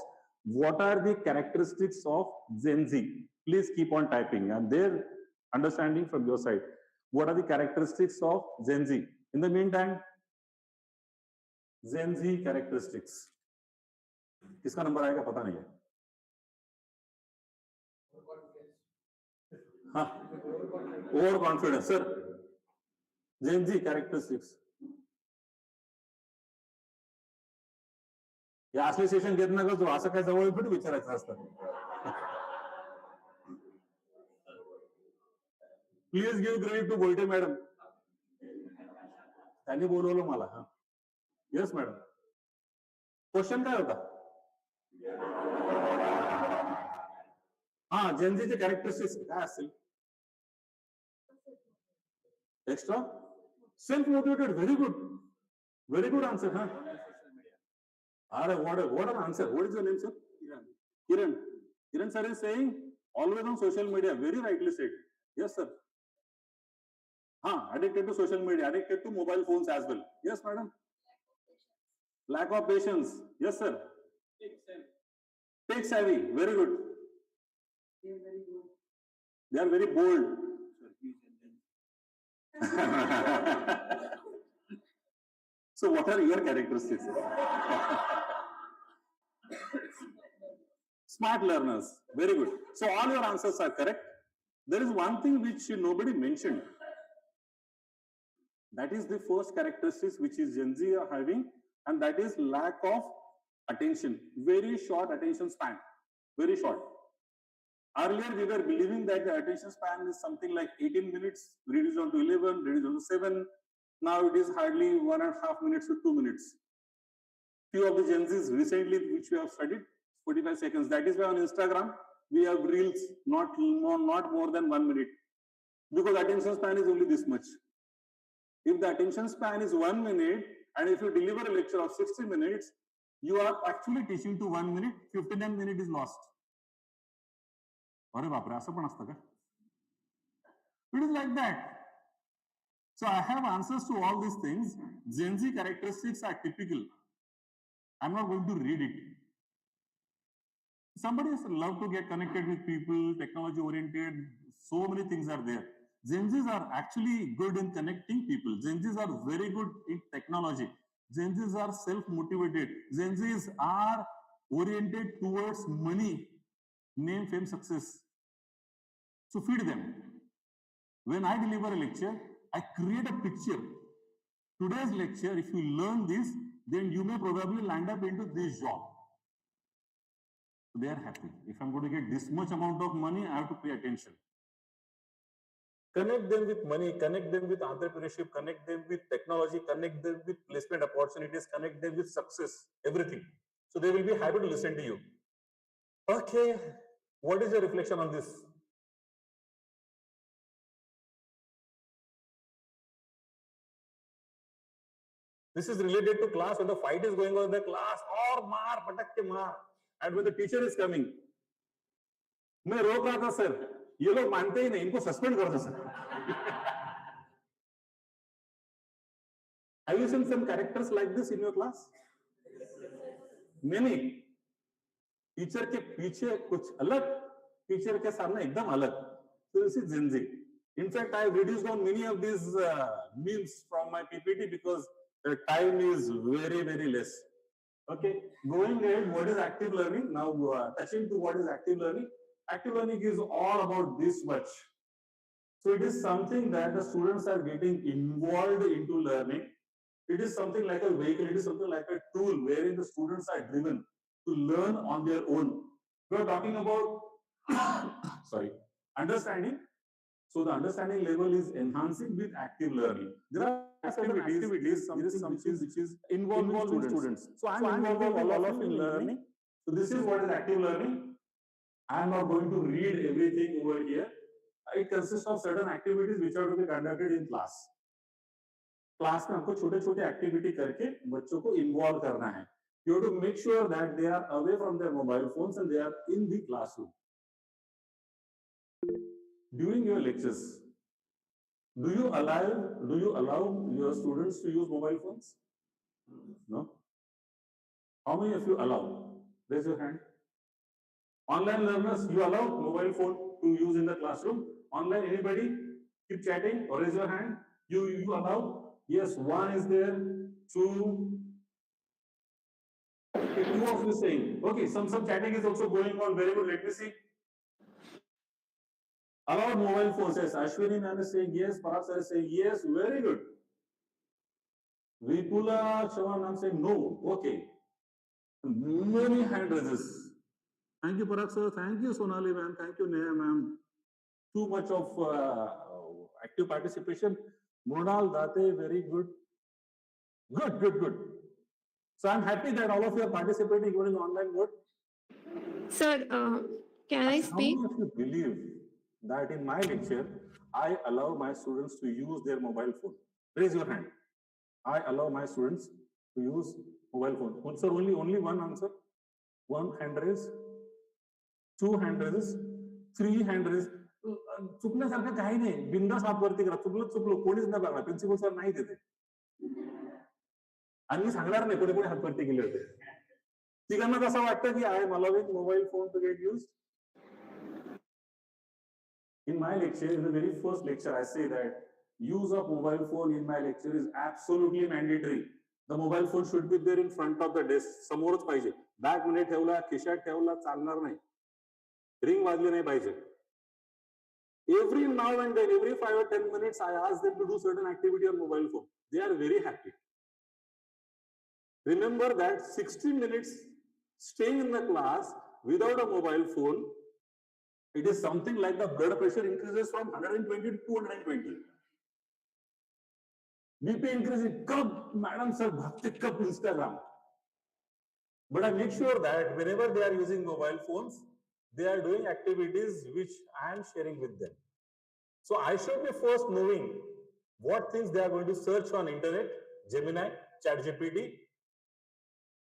What are the characteristics of Gen Z? Please keep on typing and their understanding from your side. What are the characteristics of Gen Z? In the meantime, Gen Z characteristics. किसका number आएगा पता नहीं है. हाँ, overconfidence, sir. Gen Z characteristics. या असले session घेत नका जो असं काय जवळ पण विचारायचं असतं. Please give credit to Golte madam. त्यांनी बोलवलं मला. हा, येस मॅडम. क्वेश्चन काय होता? हा, जेनजीचे कॅरेक्टरिस्टिक्स काय असतील? Extra self motivated. Very good answer. हा, what an answer. What is your name, sir? Kiran sir is saying always on social media. Very rightly said. Yes, sir. Addicted to social media, addicted to mobile phones as well. Yes, madam. Lack of patience. Yes, sir. Tech savvy. Very good. They are very bold. So what are your characteristics? Smart learners. Very good. So all your answers are correct. There is one thing which nobody mentioned. That is the first characteristics which is Gen Z are having, and that is lack of attention. Very short attention span. Very short. Earlier we were believing that the attention span is something like 18 minutes, reduced down to 11, reduced down to 7. Now it is hardly 1.5 minutes to 2 minutes. Few of the Gen Zs recently which we have studied, 45 seconds. That is why on Instagram we have reels not more than 1 minute. Because attention span is only this much. If the attention span is 1 minute, and if you deliver a lecture of 60 minutes, you are actually teaching to 1 minute, 59 minutes is lost. अरे बापरे, असं पण असतं का? It is like that. So I have answers to all these things. Gen Z characteristics are typical. I'm not going to read it. Somebody is love to get connected with people, technology oriented, so many things are there. Gen Zs are actually good in connecting people. Gen Zs are very good in technology. Gen Zs are self-motivated. Gen Zs are oriented towards money, name, fame, success. So feed them. When I deliver a lecture, I create a picture. Today's lecture, if you learn this, then you may probably land up into this job. They are happy. If I'm going to get this much amount of money, I have to pay attention. Connect them with money, connect them with entrepreneurship, connect them with technology, connect them with placement opportunities, connect them with success, everything. So they will be happy to listen to you. Okay, what is your reflection on this? This is related to class when the fight is going on in the class, or maar, patak ke maar, and when the teacher is coming. मैं रोक रहा था sir, ये लोग मानते ही नहीं, इनको suspend कर दो sir. Have you seen some characters like this in your class? Many. Teacher के पीछे कुछ अलग, टीचर के सामने एकदम अलग. So this is Gen Z. In fact, I have reduced down many of these memes from my PPT because the time is very, very less. Okay, going ahead, what is active learning? Now touching to what is active learning. Active learning is all about this much. So it is something that the students are getting involved into learning. It is something like a vehicle, it is something like a tool wherein the students are driven to learn on their own. We are talking about understanding. So the understanding level is enhancing with active learning. There are activities, which is involving students. So I'm involving all of in learning. So this is what is active learning. I am not going to read everything over here. It consists of certain activities which are to be conducted in class. Class में हमको छोटे छोटे activity करके बच्चों को involve करना है. You have to make sure that they are away from their mobile phones and they are in the classroom. During your lectures, do you allow your students to use mobile phones? No. How many of you allow? Raise your hand. Online learners, you allow mobile phone to use in the classroom? Online, anybody? Keep chatting or raise your hand. You allow? Yes, one is there, two. Okay, two of you saying. Okay, some chatting is also going on. Very good. Let me see. Allow mobile phones. Yes, Ashwini ma'am is saying yes. Parag sir is saying yes. Very good. Vipula Shawan ma'am saying no. Okay. Many hand raises. Thank you, Parag sir. Thank you, Sonali ma'am. Thank you, Neha ma'am. Too much of active participation. Mronal Date, very good. Good. So I'm happy that all of you are participating even in online mode. Sir, can I speak? How many of you believe that in my lecture, I allow my students to use their mobile phone? Raise your hand. I allow my students to use mobile phone. Sir, only one answer. One hand raise. Two hand raises. Three hand raises. चुकण्यासारखं काही नाही. बिंदास हात वरती करा. चुकलो कोणीच नाही बघणार. प्रिन्सिपल सर नाही देते. आणि मी सांगणार नाही कोणी हात वरती केले होते. तिघांना कसं वाटतं की I am allowing mobile phone to get use. In my lecture, in the very first lecture, I say that use of mobile phone in my lecture is absolutely mandatory. The mobile phone should be there in front of the desk. समोरच पाहिजे. Bag मध्ये ठेवला, खिशात ठेवला चालणार नाही. Ring वाजली नाही पाहिजे. Every now and then, every 5 or 10 minutes, I ask them to do certain activity on mobile phone. They are very happy. Remember that 60 minutes staying in the class without a mobile phone, it is something like the blood pressure increases from 120 to 220. BP increases, kab, madam sir, bhakti kab Instagram. But I make sure that whenever they are using mobile phones, they are doing activities which I am sharing with them. So I should be first knowing what things they are going to search on internet, Gemini, ChatGPT,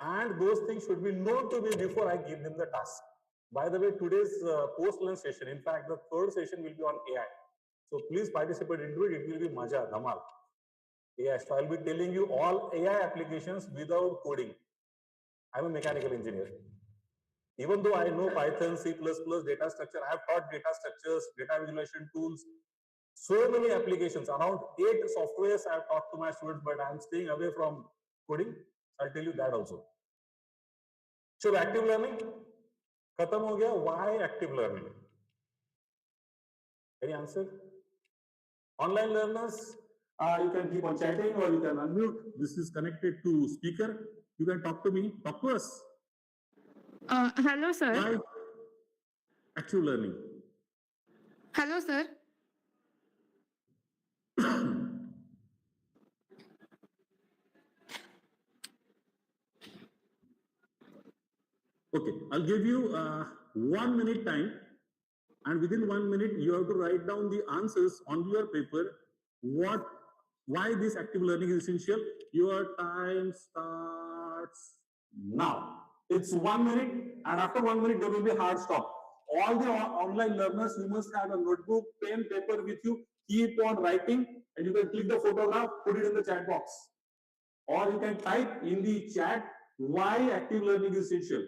and those things should be known to me before I give them the task. By the way, today's post-lunch session, in fact, the third session will be on AI. So please participate into it. It will be maja, dhamal. AI. So I'll be telling you all AI applications without coding. I'm a mechanical engineer. Even though I know Python, C++, data structure, I have taught data structures, data visualization tools, so many applications, around 8 softwares I have taught to my students, but I am staying away from coding. I'll tell you that also. So active learning, khatam ho gaya. Why active learning? Any answer? Online learners, you can keep on chatting or you can unmute. This is connected to speaker. You can talk to me, talk to us. Hello, sir. Why active learning? Hello, sir. Okay, I'll give you 1 minute time, and within 1 minute you have to write down the answers on your paper. Why this active learning is essential? Your time starts now. It's 1 minute, and after 1 minute there will be a hard stop. All the online learners, you must have a notebook, pen, paper with you. Keep on writing, and you can click the photograph, put it in the chat box, or you can type in the chat why active learning is essential.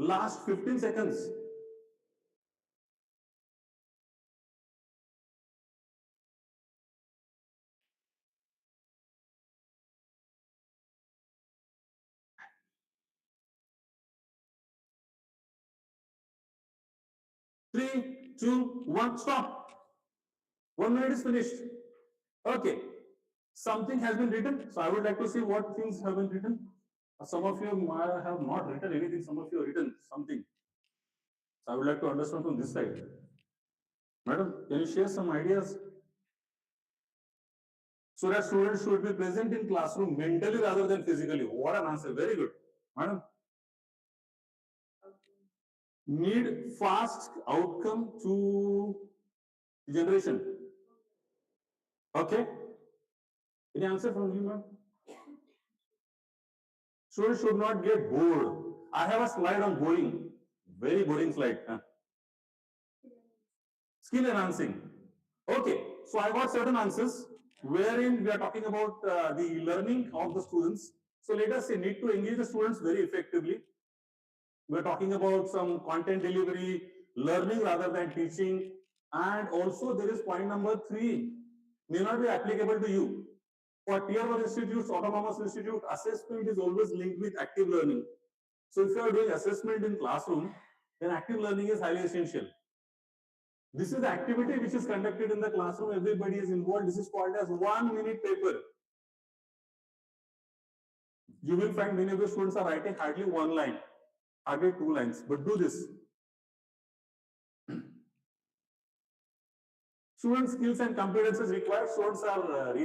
Last 15 seconds. Three, two, one, stop. 1 minute is finished. Okay. Something has been written. So I would like to see what things have been written. Some of you might have not written anything. Some of you have written something. So I would like to understand from this side. Madam, can you share some ideas? So that students should be present in classroom mentally rather than physically. What an answer. Very good. Madam. Need fast outcome to generation. Okay. Any answer from you, ma'am? Students should not get bored. I have a slide on boring. Very boring slide. Skill enhancing. Okay, so I got certain answers wherein we are talking about the learning of the students. So let us say need to engage the students very effectively. We're talking about some content delivery, learning rather than teaching, and also there is point number 3, may not be applicable to you. For tier 1 institutes, autonomous institute, assessment is always linked with active learning. So if you are doing assessment in classroom, then active learning is highly essential. This is the activity which is conducted in the classroom. Everybody is involved. This is called as 1 minute paper. You will find many of the students are writing hardly 1 line, hardly 2 lines, but do this. Student skills and competences required. Students are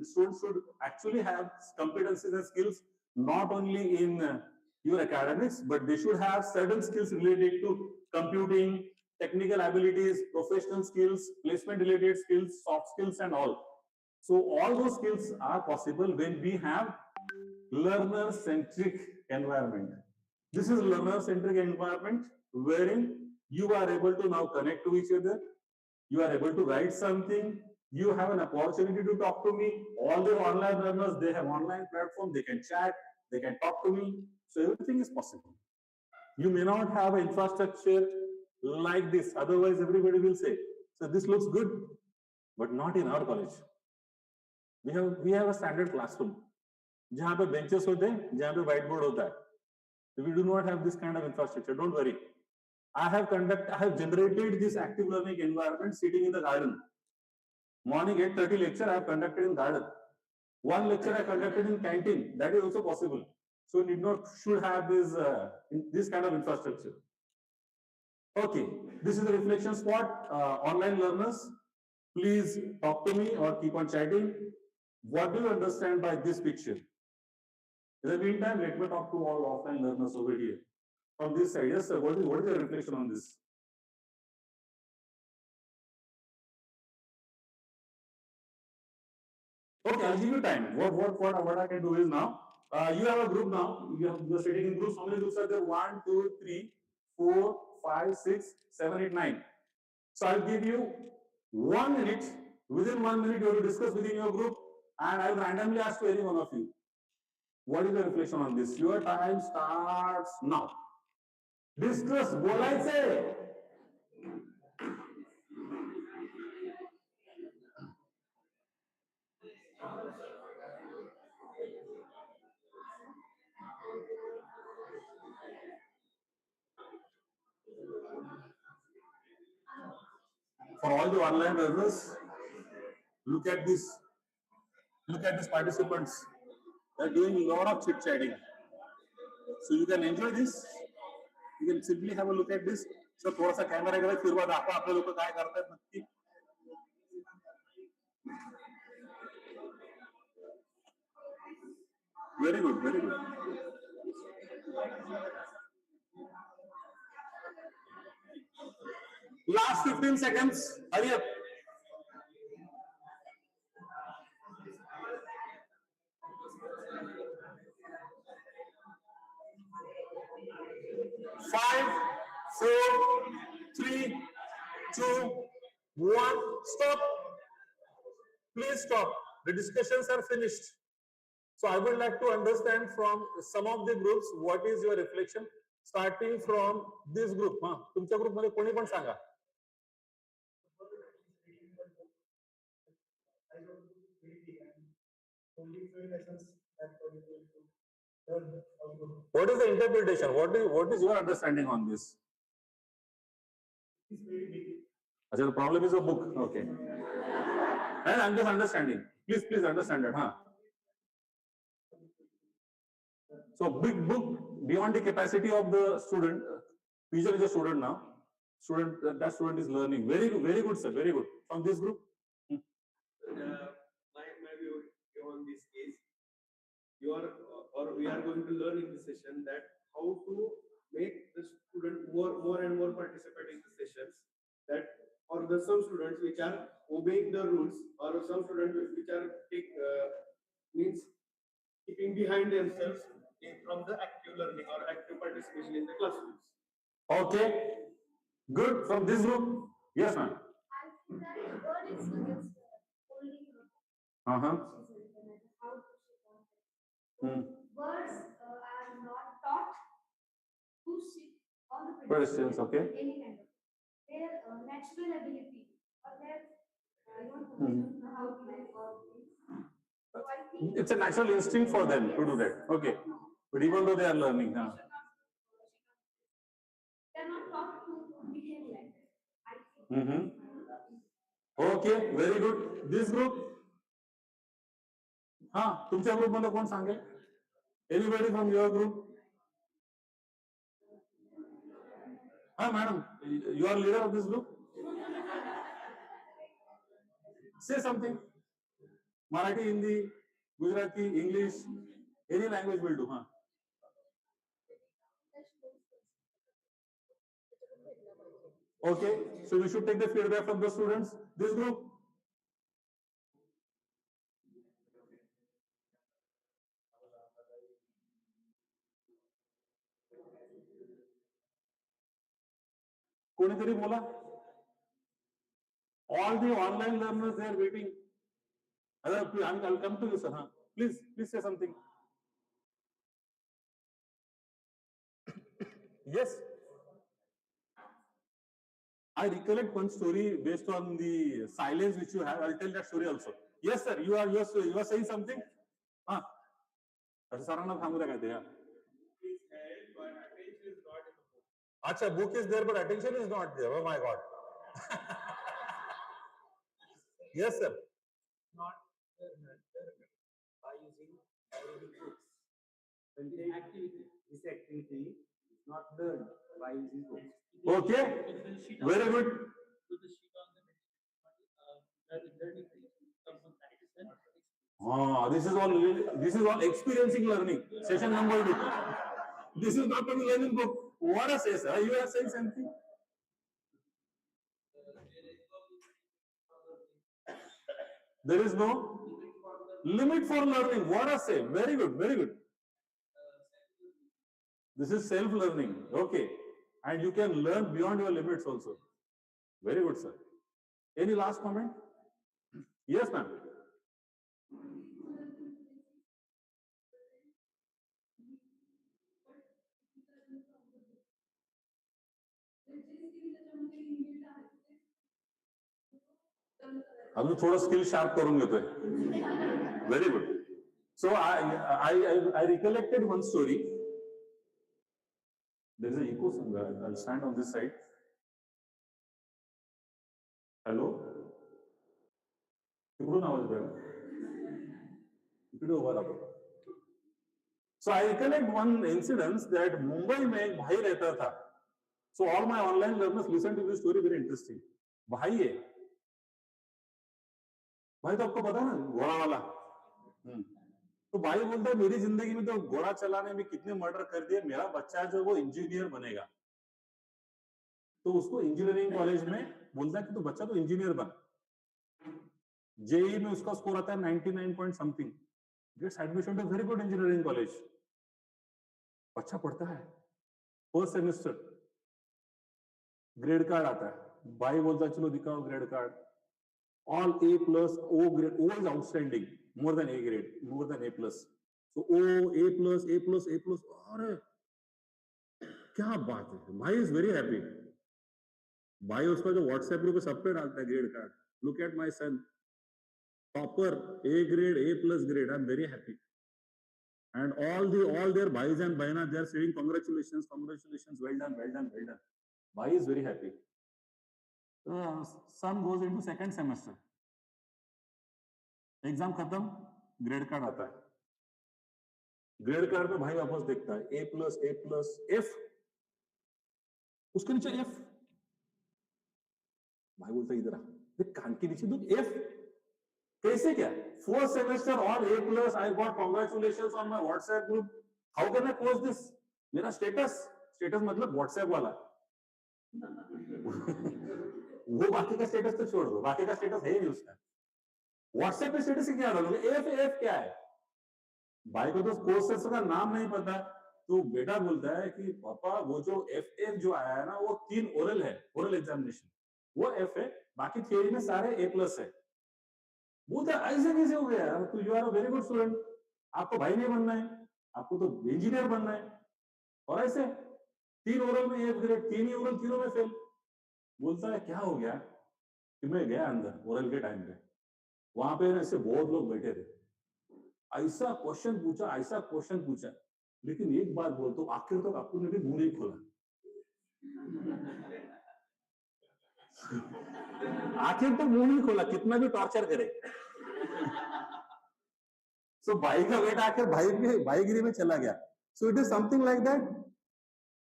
students should actually have competencies and skills not only in your academics, but they should have certain skills related to computing, technical abilities, professional skills, placement related skills, soft skills and all. So all those skills are possible when we have learner-centric environment. This is learner-centric environment wherein you are able to now connect to each other. You are able to write something. You have an opportunity to talk to me. All the online learners, they have online platform. They can chat. They can talk to me. So everything is possible. You may not have an infrastructure like this. Otherwise, everybody will say, so this looks good, but not in our college. We have a standard classroom. जहाँ पे benches होते हैं, जहाँ पे whiteboard होता है. We do not have this kind of infrastructure. Don't worry. I have generated this active learning environment sitting in the garden. Morning 8:30 lecture I have conducted in garden. One lecture I conducted in canteen. That is also possible. So you should have this kind of infrastructure. Okay, this is the reflection spot. Online learners, please talk to me or keep on chatting. What do you understand by this picture? In the meantime, let me talk to all offline learners over here. From this side, yes, sir, what is your reflection on this? Okay, I'll give you time. What I can do is now, you have a group now. You're sitting in groups. How many groups are there? 1, 2, 3, 4, 5, 6, 7, 8, 9. So I'll give you 1 minute. Within 1 minute, you have to discuss within your group, and I'll randomly ask to any one of you. What is your reflection on this? Your time starts now. Discuss. बोलायचे. For all the online learners, look at this. Look at these participants. They're doing a lot of chit chatting. So you can enjoy this. You can simply have a look at this. So थोड़ा सा camera कडे फिरवा दाखवा आपले लोक काय करतात नक्की. Very good, very good. Last 15 seconds. Hurry up. Five, four, three, two, one. Stop. Please stop. The discussions are finished. So I would like to understand from some of the groups what is your reflection, starting from this group. तुमच्या group मध्ये कोणी पण सांगा. What is the interpretation? What is your understanding on this? The problem is a book. Okay. And I'm just understanding. Please understand it, huh? So big book beyond the capacity of the student. Teacher is a student now. That student is learning. Very good, sir. Very good. From this group. My view on this case, we are going to learn in this session that how to make the student more and more participate in the sessions. That or the some students which are obeying the rules, or some students which are means keeping behind themselves from the active learning or active participation in the classrooms. Okay, good. From this group, yes, ma'am. I think that word is against holding Uh-huh. how to sit. Words are not taught to sit on the Questions, okay. Any kind of their natural ability or their I don't know how to call things. So I think It's a natural instinct for them to do that. Okay, but even though they are learning, huh? they are not taught to behave like that. I think. Okay, very good. This group. तुमच्या group मध्ये कोण सांगेल? Anybody from your group? Madam, you are leader of this group. Say something. Marathi, Hindi, Gujarati, English, any language will do. Okay, so we should take the feedback from the students. This group. कोणीतरी बोला. All the online learners, they are waiting. I'll come to you, sir. Please say something. Yes. I recollect one story based on the silence which you have. I'll tell that story also. Yes, sir. You are saying something. Saranam सांगू काय ते या. Acha, book is there, but attention is not there. Oh my God. Yes, sir. Not by using books. This activity is not learned by using books. Okay. Very good. This is all experiencing learning. Session number 2. This is not a learning book. What a say, sir? You are saying something. There is no Limit for learning. What I say? Very good, very good. This is self-learning. Okay. And you can learn beyond your limits also. Very good, sir. Any last comment? Yes, ma'am. अजून थोडं skill sharp करून घेतोय. Very good. So I recollected one story. There is an echo somewhere. I'll stand on this side. Hello? तिकडून आवाज येतोय. इकडे उभा राहतो. So I recollect one incident that Mumbai में एक भाई रहता था. So all my online learners listen to this story, very interesting. भाई है. भाई तो आपको पता है ना, घोड़ा वाला. तो भाई बोलता है मेरी जिंदगी में तो घोड़ा चलाने में कितने मर्डर कर दिए, मेरा बच्चा जो वो इंजीनियर बनेगा. तो उसको इंजीनियरिंग कॉलेज में बोलता है कि तो बच्चा तो इंजीनियर बन. जेई में उसका स्कोर आता है 99 point something. Gets admission to very good engineering college. अच्छा पढ़ता है. फर्स्ट सेमेस्टर ग्रेड कार्ड आता है. भाई बोलता है चलो दिखाओ grade card. All A plus, O grade. O is outstanding, more than A grade, more than A plus. So O, A plus, A plus, A plus. अरे क्या बात है. भाई इज वेरी हैप्पी. भाई उसका जो व्हाट्सएप ग्रुप है सब पे डालता है grade card. Look at my son, topper, A grade, A plus grade. I am very happy. And all their bhais and bahina, they are saying congratulations, congratulations, well done, well done, well done. Bhai is very happy. Son goes into second semester. Exam खत्म, grade card आता है. Grade card में भाई वापस देखता है A plus, A plus, F. उसके नीचे F. भाई बोलता है इधर आ. कान के नीचे दो F. कैसे क्या? Fourth semester all A plus. I got congratulations on my WhatsApp group. How can I post this? मेरा स्टेटस मतलब WhatsApp वाला. वो बाकी का स्टेटस तो छोड़ दो, बाकी का स्टेटस है ही नहीं उसका. WhatsApp पे स्टेटस क्या डालोगे? F क्या है? भाई को तो कोर्सेस का नाम नहीं पता. तो बेटा बोलता है कि पापा वो जो FF जो आया है ना वो 3 ओरल है, ओरल एग्जामिनेशन, वो F है, बाकी थियरी में सारे A plus है. बोलता ऐसे कैसे हो गया? तो you are a very good student. आपको भाई नहीं बनना है, आपको तो इंजीनियर बनना है. और ऐसे 3 ओरल में F ग्रेड, 3 ही ओरल, तीनों में फेल. बोलता है क्या हो गया? कि मैं गया अंदर ओरल के टाइम पे, वहां पे ऐसे बहुत लोग बैठे थे. ऐसा क्वेश्चन पूछा, लेकिन एक बात बोलता हूं, आखिर तक आपको ने भी मुंह नहीं खोला. आखिर तो मुंह नहीं खोला, कितना भी टॉर्चर करे. सो भाई का बेटा आखिर भाईगिरी में चला गया. So it is something like that.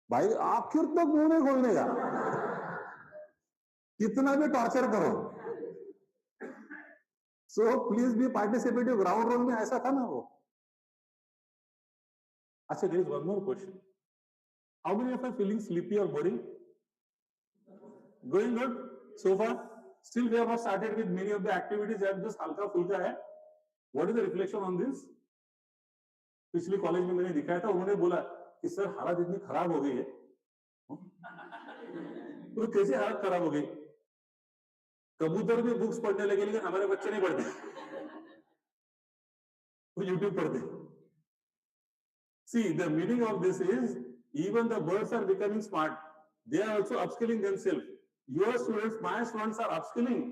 भाई आखिर तक मुंह नहीं खोलने का, कितना भी टॉर्चर करो. So please be participative. Ground role में ऐसा था ना वो. अच्छा, there is one more question. How many of you are feeling sleepy और boring? Going good so far. Still we have not started with many of the activities that just हल्का फुल्का है. What is the reflection on this? पिछले college में मैंने दिखाया था, उन्होंने बोला कि सर हालत इतनी खराब हो गई है. तो कैसे हालत खराब हो गई? कबूतर भी बुक्स पढ़ने लगे लेकिन हमारे बच्चे नहीं पढ़ते, वो यूट्यूब पढ़ते. See, the meaning of this is even the birds are becoming smart. They are also upskilling themselves. Your students, my students are upskilling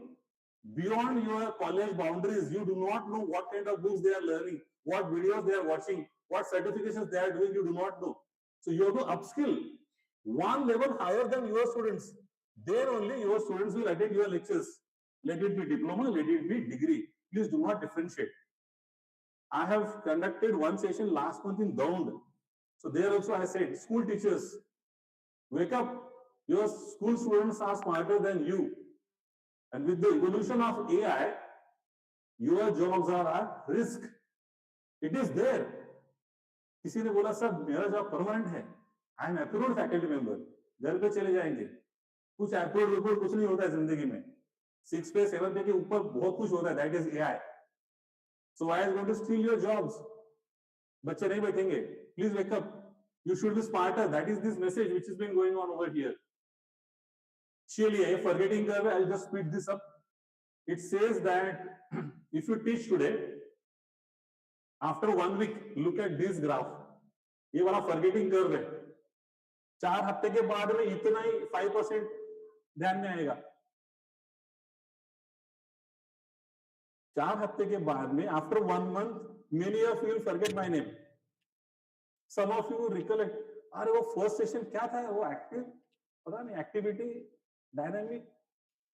beyond your college boundaries. You do not know what kind of books they are learning, what videos they are watching, what certifications they are doing. You do not know. So you have to upskill one level higher than your students. Then only your students will attend your lectures. Let it be diploma, let it be degree. Please do not differentiate. I have conducted one session last month in Daund. So there also I said, school teachers, wake up. Your school students are smarter than you. And with the evolution of AI, your jobs are at risk. It is there. किसी ने बोला sir मेरा job permanent है. I am approved faculty member. घर पे चले जाएंगे. कुछ अप्रूव्ड कुछ नहीं होता है जिंदगी में. 6 पे 7 पे के ऊपर बहुत कुछ होता है. That is AI. So why is going to steal your jobs? बच्चे नहीं बैठेंगे. Please wake up. You should be smarter. That is this message which has been going on over here. Surely, forgetting curve, I'll just speed this up. It says that if you teach today, after 1 week, look at this graph. ये वाला forgetting curve है. 4 हफ्ते के बाद में इतना ही 5% ध्यान में आएगा. 4 हफ्ते के बाद में after 1 month, many of you will forget my name. Some of you will recollect. अरे वो first session क्या था? वो active, पता नहीं, activity, dynamic,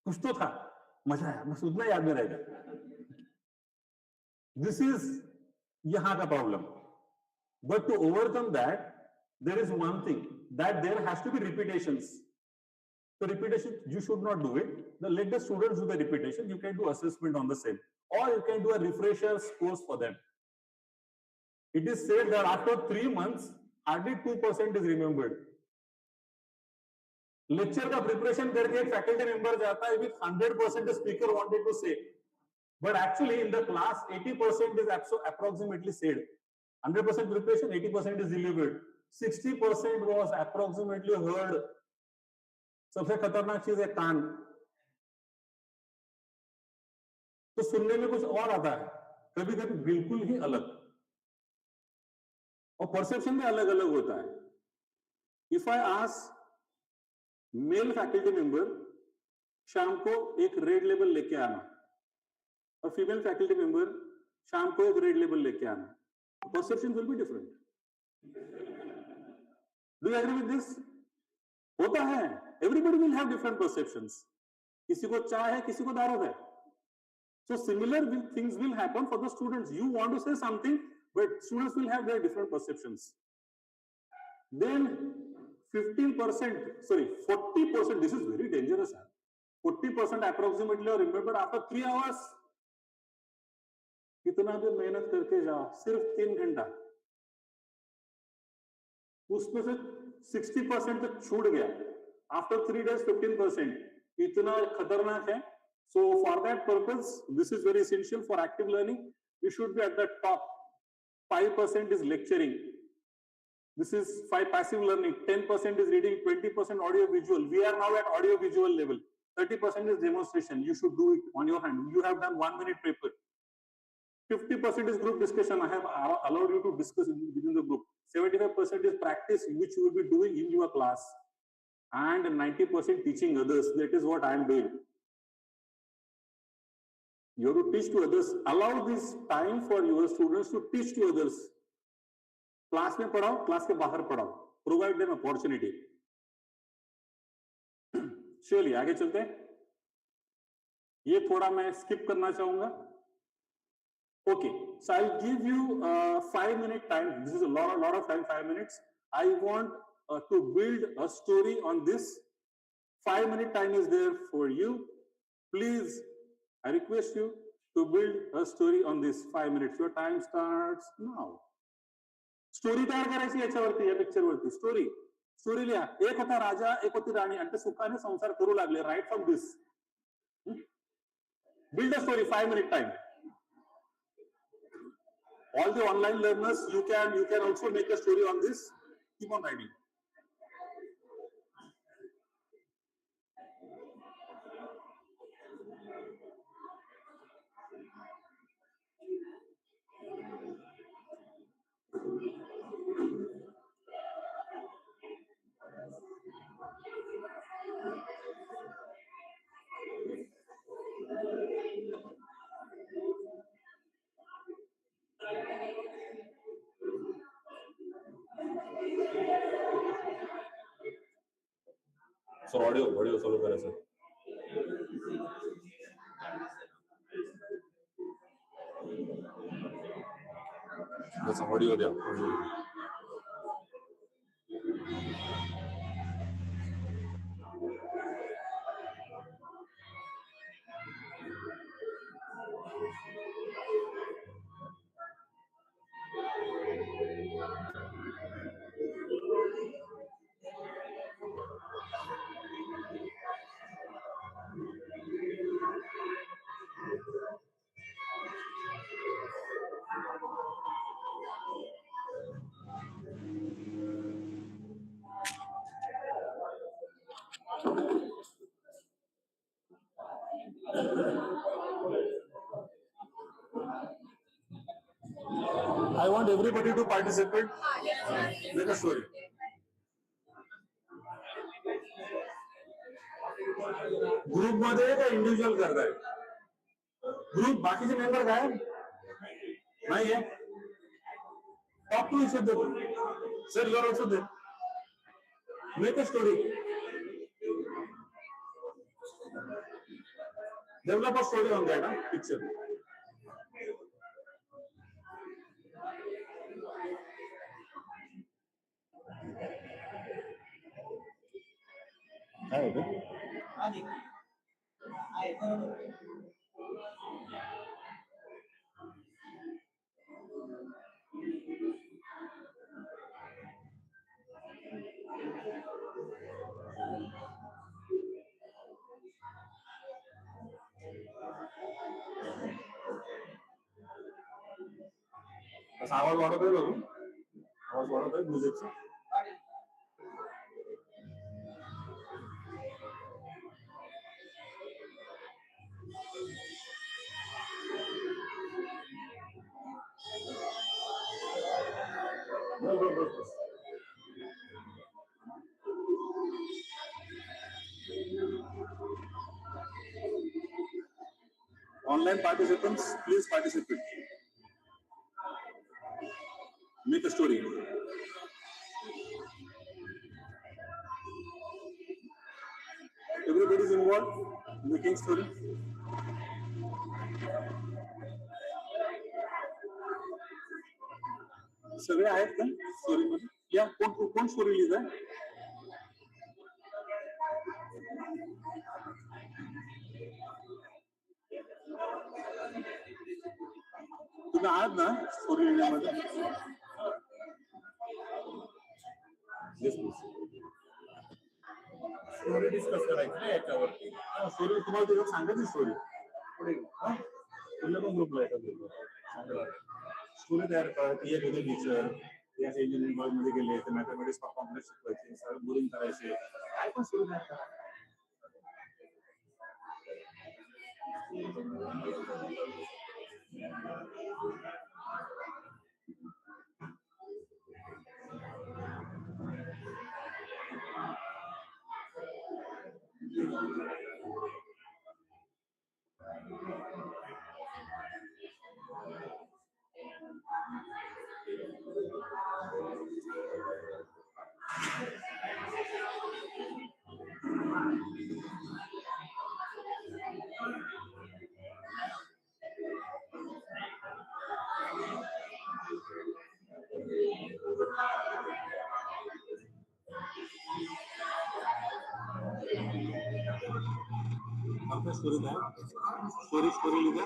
कुछ तो था. मजा आया, बस उतना याद में रहेगा. This is यहाँ का problem. But to overcome that, there is one thing, that there has to be repetitions. So repetition, you should not do it. Let the students do the repetition. You can do assessment on the same, or you can do a refresher course for them. It is said that after 3 months, hardly 2% is remembered. Lecture का preparation करके एक faculty member जाता है with 100% the speaker wanted to say, but actually in the class 80% is approximately said. 100% preparation, 80% is delivered. 60% was approximately heard. सबसे खतरनाक चीज है कान. तो सुनने में कुछ और आता है, कभी कभी बिल्कुल ही अलग, और परसेप्शन में अलग अलग होता है. If I ask male faculty member शाम को एक रेड लेबल लेके आना, और फीमेल फैकल्टी मेंबर शाम को एक रेड लेबल लेके आना, perception will be different. Do you agree with this? होता है. Everybody will have different perceptions. किसी को चाय है, किसी को दारू है. So similar things will happen for the students. You want to say something, but students will have their different perceptions. Then 15%, sorry, 40%, this is very dangerous. 40% approximately are remembered after 3 hours. कितना भी मेहनत करके जाओ, सिर्फ 3 घंटा, उसमें से 60% तक छूट गया. After 3 days, 15%. इतना खतरनाक है. So for that purpose, this is very essential for active learning. You should be at the top. 5% is lecturing. This is 5 passive learning. 10% is reading. 20% audio visual. We are now at audio visual level. 30% is demonstration. You should do it on your hand. You have done 1 minute paper. 50% is group discussion. I have allowed you to discuss within the group. 75% is practice, which you will be doing in your class. And 90% teaching others. That is what I am doing. You have to teach to others. Allow this time for your students to teach to others. Class में पढ़ाओ, class के बाहर पढ़ाओ. Provide them opportunity. चलिए आगे चलते हैं. ये थोड़ा मैं स्किप करना चाहूंगा. Okay, so I'll give you 5-minute time. This is a lot of time, 5 minutes. I want to build a story on this. 5-minute time is there for you. Please, I request you to build a story on this 5 minutes. Your time starts now. Story तयार करायची याच्यावरती, या picture वरती. Story लिहा. एक होता राजा, एक होती राणी, आणि ते सुखाने संसार करू लागले. Right from this. Build a story. 5-minute time. All the online learners, you can also make a story on this. Keep on writing. Sir audio चालू करायचं. ऑडिओ द्या. I want everybody to participate. Make a story. Group मध्ये का individual करताय? Group बाकीचे member काय नाहीये? Talk to each other. Sir you are also there. Make a story. Develop a story on that picture. काय होतं? असा आवाज वाढवतोय बघू. आवाज वाढवतोय म्युझिकचा. Online participants, please participate. Make a story. Everybody is involved. Making story. सगळे आहेत का स्टोरी मध्ये? या कोण स्टोरी लिहित आहे? तुम्ही आहात ना स्टोरी लिहिण्यामध्ये? स्टोरी डिस्कस करायची ना याच्यावरती. स्टोरी तुम्हाला त्याच्यात सांगायची स्टोरी पुढे कुठल्या पण ग्रुपला येतात. स्टोरी तयार करा. ती एक होते टीचर ते असे इंजिनिअरिंग मध्ये गेले ते मॅथमॅटिक्स कॉम्प्लेक्स शिकवायचे सगळं बोरिंग करायचे. काय पण स्टोरी तयार करा. स्टोरी लिहिता.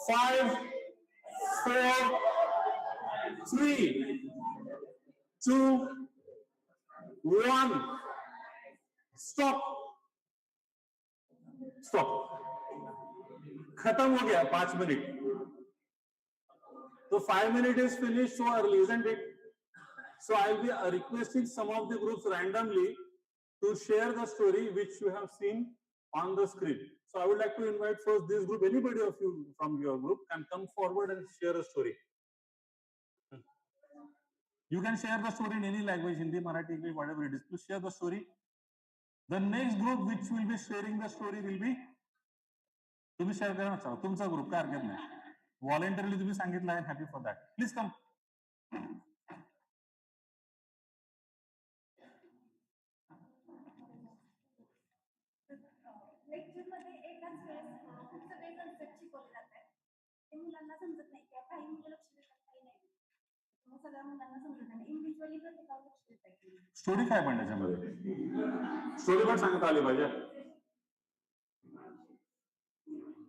Five, four, three, two, one. Stop. खत्म हो गया 5 minute. So 5 minutes is finished so early, isn't it? So I'll be requesting some of the groups randomly to share the story which you have seen on the screen. So I would like to invite first this group. Anybody of you from your group can come forward and share a story. You can share the story in any language, Hindi, Marathi, English, whatever it is. Please share the story. The next group which will be sharing the story will be तुम्ही share करा ना. तुमचा group काय हरकत नाही. व्हॉलेंटरली तुम्ही सांगितलं आहे. Happy for that. Please come. ते मुलांना समजत नाही किंवा काही मुलं लक्ष देतात काही नाही. मग सगळ्या मुलांना समजत नाही. इंडिव्हिज्युअली प्रत्येकावर लक्ष देतात. स्टोरी काय पण त्याच्यामध्ये स्टोरी पण सांगता आली पाहिजे.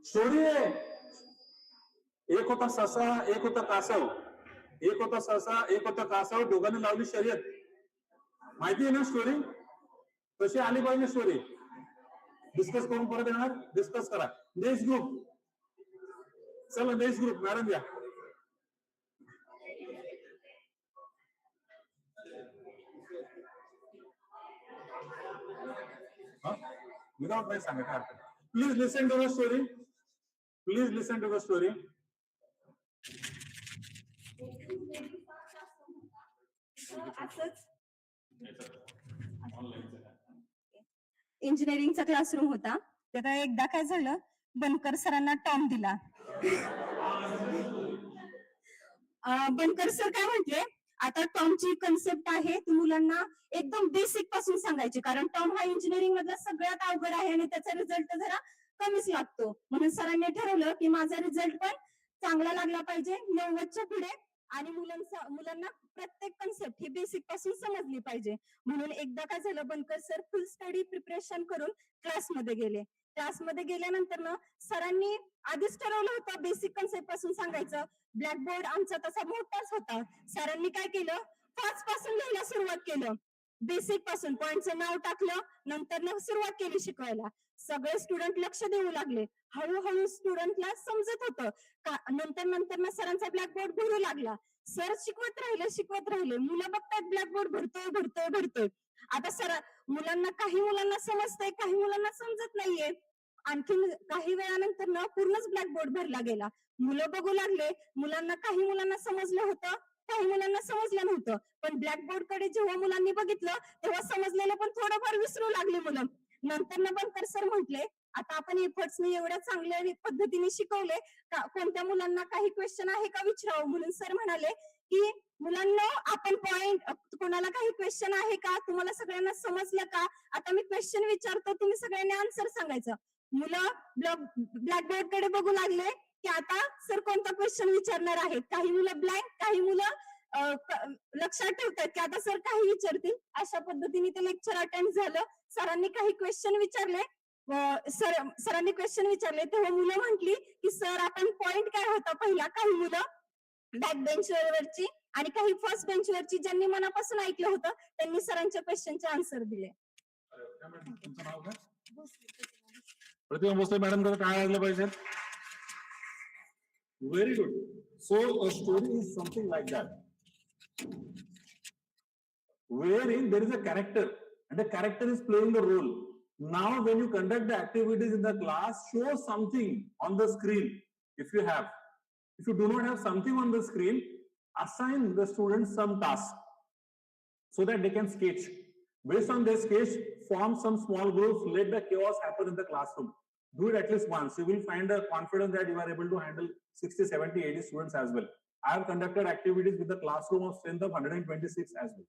स्टोरी आहे. एक होता ससा, एक होता कासव. एक होता ससा, एक होता कासव, दोघांनी लावली शर्यत. माहिती आहे ना स्टोरी? कशी आली पाहिजे स्टोरी? डिस्कस करून परत येणार, डिस्कस करा. नेक्स्ट ग्रुप, चला नेक्स्ट ग्रुप, मॅडम या. विदाउट नाही सांगा. Please listen to the story. Please listen to the story. असंच इंजिनिअरिंगचा क्लासरूम होता. त्याला एकदा काय झालं, बनकर सरांना टॉम दिला. बनकर सर काय म्हटले, आता टॉमची कन्सेप्ट आहे ती मुलांना एकदम बेसिक पासून सांगायची, कारण टॉम हा इंजिनिअरिंग मधला सगळ्यात अवघड आहे आणि त्याचा रिझल्ट जरा कमीच लागतो. म्हणून सरांनी ठरवलं की माझा रिझल्ट पण चांगला लागला पाहिजे 90च्या पुढे, आणि मुलांना प्रत्येक कन्सेप्ट ही बेसिक पासून समजली पाहिजे. म्हणून एकदा काय झालं, बनकर सर फुल स्टडी प्रिपरेशन करून क्लासमध्ये गेले. क्लासमध्ये गेल्यानंतर ना सरांनी आधीच ठरवलं होतं बेसिक कन्सेप्ट पासून सांगायचं. ब्लॅकबोर्ड आमचा तसा मोठाच होता. सरांनी काय केलं, फास्ट पासून लिहायला सुरुवात केलं. बेसिक पासून पॉइंटचं नाव टाकलं, नंतर सुरुवात केली शिकवायला. सगळे स्टुडंट लक्ष देऊ लागले. हळूहळू स्टुडंटला समजत होतं. नंतर सरांचा ब्लॅकबोर्ड भरू लागला. सर शिकवत राहिले. मुलं बघतात ब्लॅकबोर्ड भरतोय. आता काही मुलांना समजतंय, काही मुलांना समजत नाहीये. आणखी काही वेळानंतर ना पूर्णच ब्लॅकबोर्ड भरला गेला. मुलं बघू लागले. काही मुलांना समजलं होतं, काही मुलांना समजलं नव्हतं. पण ब्लॅकबोर्ड कडे जेव्हा मुलांनी बघितलं तेव्हा समजलेलं पण थोडंफार विसरू लागले मुलं. नंतर बनकर सर म्हटले, आता आपण एफर्ट्सने एवढ्या चांगल्या पद्धतीने शिकवले, कोणत्या मुलांना काही क्वेश्चन आहे का विचारावं. म्हणून सर म्हणाले की मुलांना आपण पॉइंट, कोणाला काही क्वेश्चन आहे का, तुम्हाला सगळ्यांना समजलं का, आता मी क्वेश्चन विचारतो, तुम्ही सगळ्यांनी आन्सर सांगायचं. मुलं ब्लॅकबोर्ड कडे बघू लागले की आता सर कोणता क्वेश्चन विचारणार आहेत. काही मुलं ब्लँक, काही मुलं लक्षात ठेवतात की आता सर काही विचारतील. अशा पद्धतीने ते लेक्चर अटेंड झालं. सरांनी काही क्वेश्चन विचारले. सरांनी क्वेश्चन विचारले तेव्हा मुलं म्हटली की सर आपण पॉइंट काय होता पहिला. काही मुलं बॅक बेंचवरची आणि काही फर्स्ट बेंचवरची ज्यांनी मनापासून ऐकलं होतं त्यांनी सरांच्या क्वेश्चनचे आन्सर दिले. तुमचं नाव काय? प्रतिमा भोसले मॅडम कडे काय आलं पाहिजे? Very good. So a story is something like that, wherein there is a character and the character is playing the role. Now when you conduct the activities in the class, show something on the screen if you have. If you do not have something on the screen, assign the students some task so that they can sketch. Based on their sketch, form some small groups, let the chaos happen in the classroom. Do it at least once. You will find a confidence that you are able to handle 60, 70, 80 students as well. I have conducted activities with a classroom of strength of 126 as well.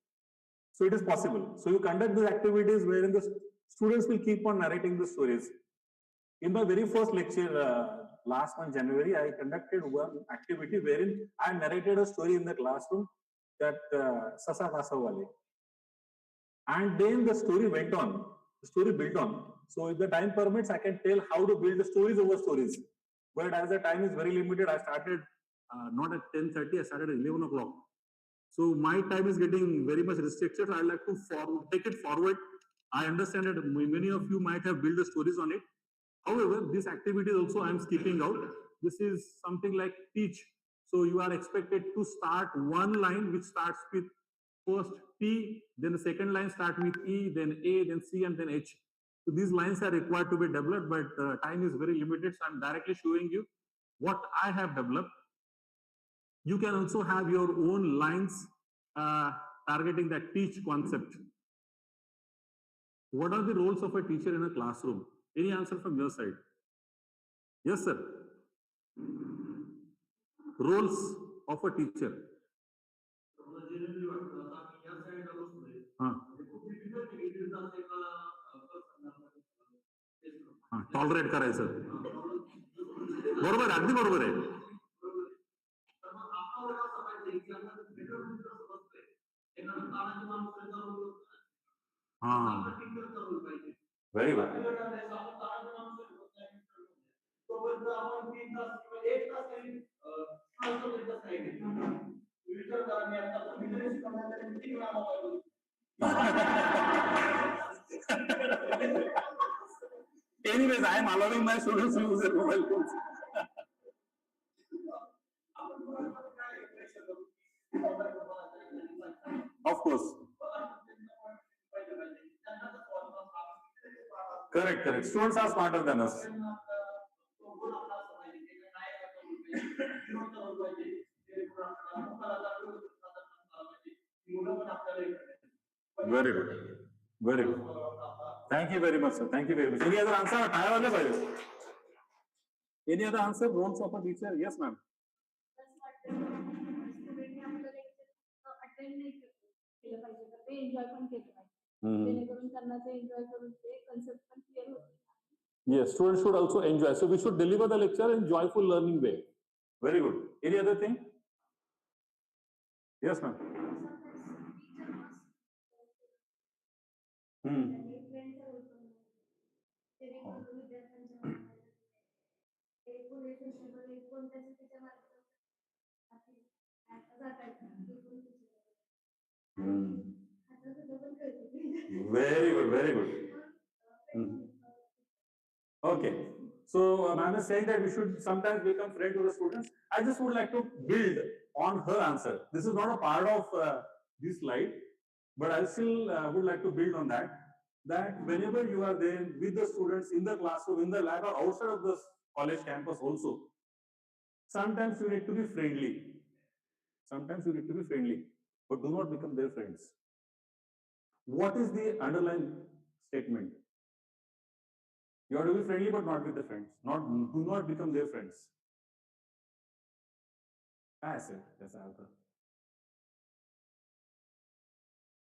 So it is possible. So you conduct these activities wherein the students will keep on narrating the stories. In my very first lecture last month, January, I conducted one activity wherein I narrated a story in the classroom, that Sasa Kasawale. And then the story went on. The story built on. So if the time permits, I can tell how to build the stories over stories. But as the time is very limited, I started not at 10:30, I started at 11 o'clock. So my time is getting very much restricted. I like to take it forward. I understand that many of you might have built the stories on it. However, this activity also I am skipping out. This is something like teach. So you are expected to start one line which starts with first T, then the second line start with E, then A, then C, and then H. So these lines are required to be developed, but time is very limited. So I'm directly showing you what I have developed. You can also have your own lines targeting that teach concept. What are the roles of a teacher in a classroom? Any answer from your side? Yes, sir. Roles of a teacher. Tolerate करायचं. बरोबर आहे, अगदी बरोबर आहे. Very good. Anyways, I am allowing my students to use their mobile phones. Of course. Correct, correct. Students are smarter than us. Very good. Very good. Thank you very much, sir. Thank you very much. Any other answer? Any other answer? Roles of a teacher? Yes, ma'am. केलं पाहिजे तर ते enjoy पण केलं पाहिजे जेणेकरून त्यांना ते एन्जॉय करून ते कन्सेप्ट पण क्लिअर होते. Yes, students should also enjoy. So we should deliver the lecture in joyful learning way. Very good. Any other thing? Yes, ma'am. Very good, very good. Okay. So ma'am is saying that we should sometimes become friend to the students. I just would like to build on her answer. This is not a part of this slide, but I still would like to build on that. That whenever you are there with the students in the classroom, in the lab, or outside of the college campus also, sometimes you need to be friendly. Sometimes you need to be friendly, but do not become their friends. What is the underlying statement? You have to be friendly, but not with the friends. Do not become their friends. That's it. That's the answer.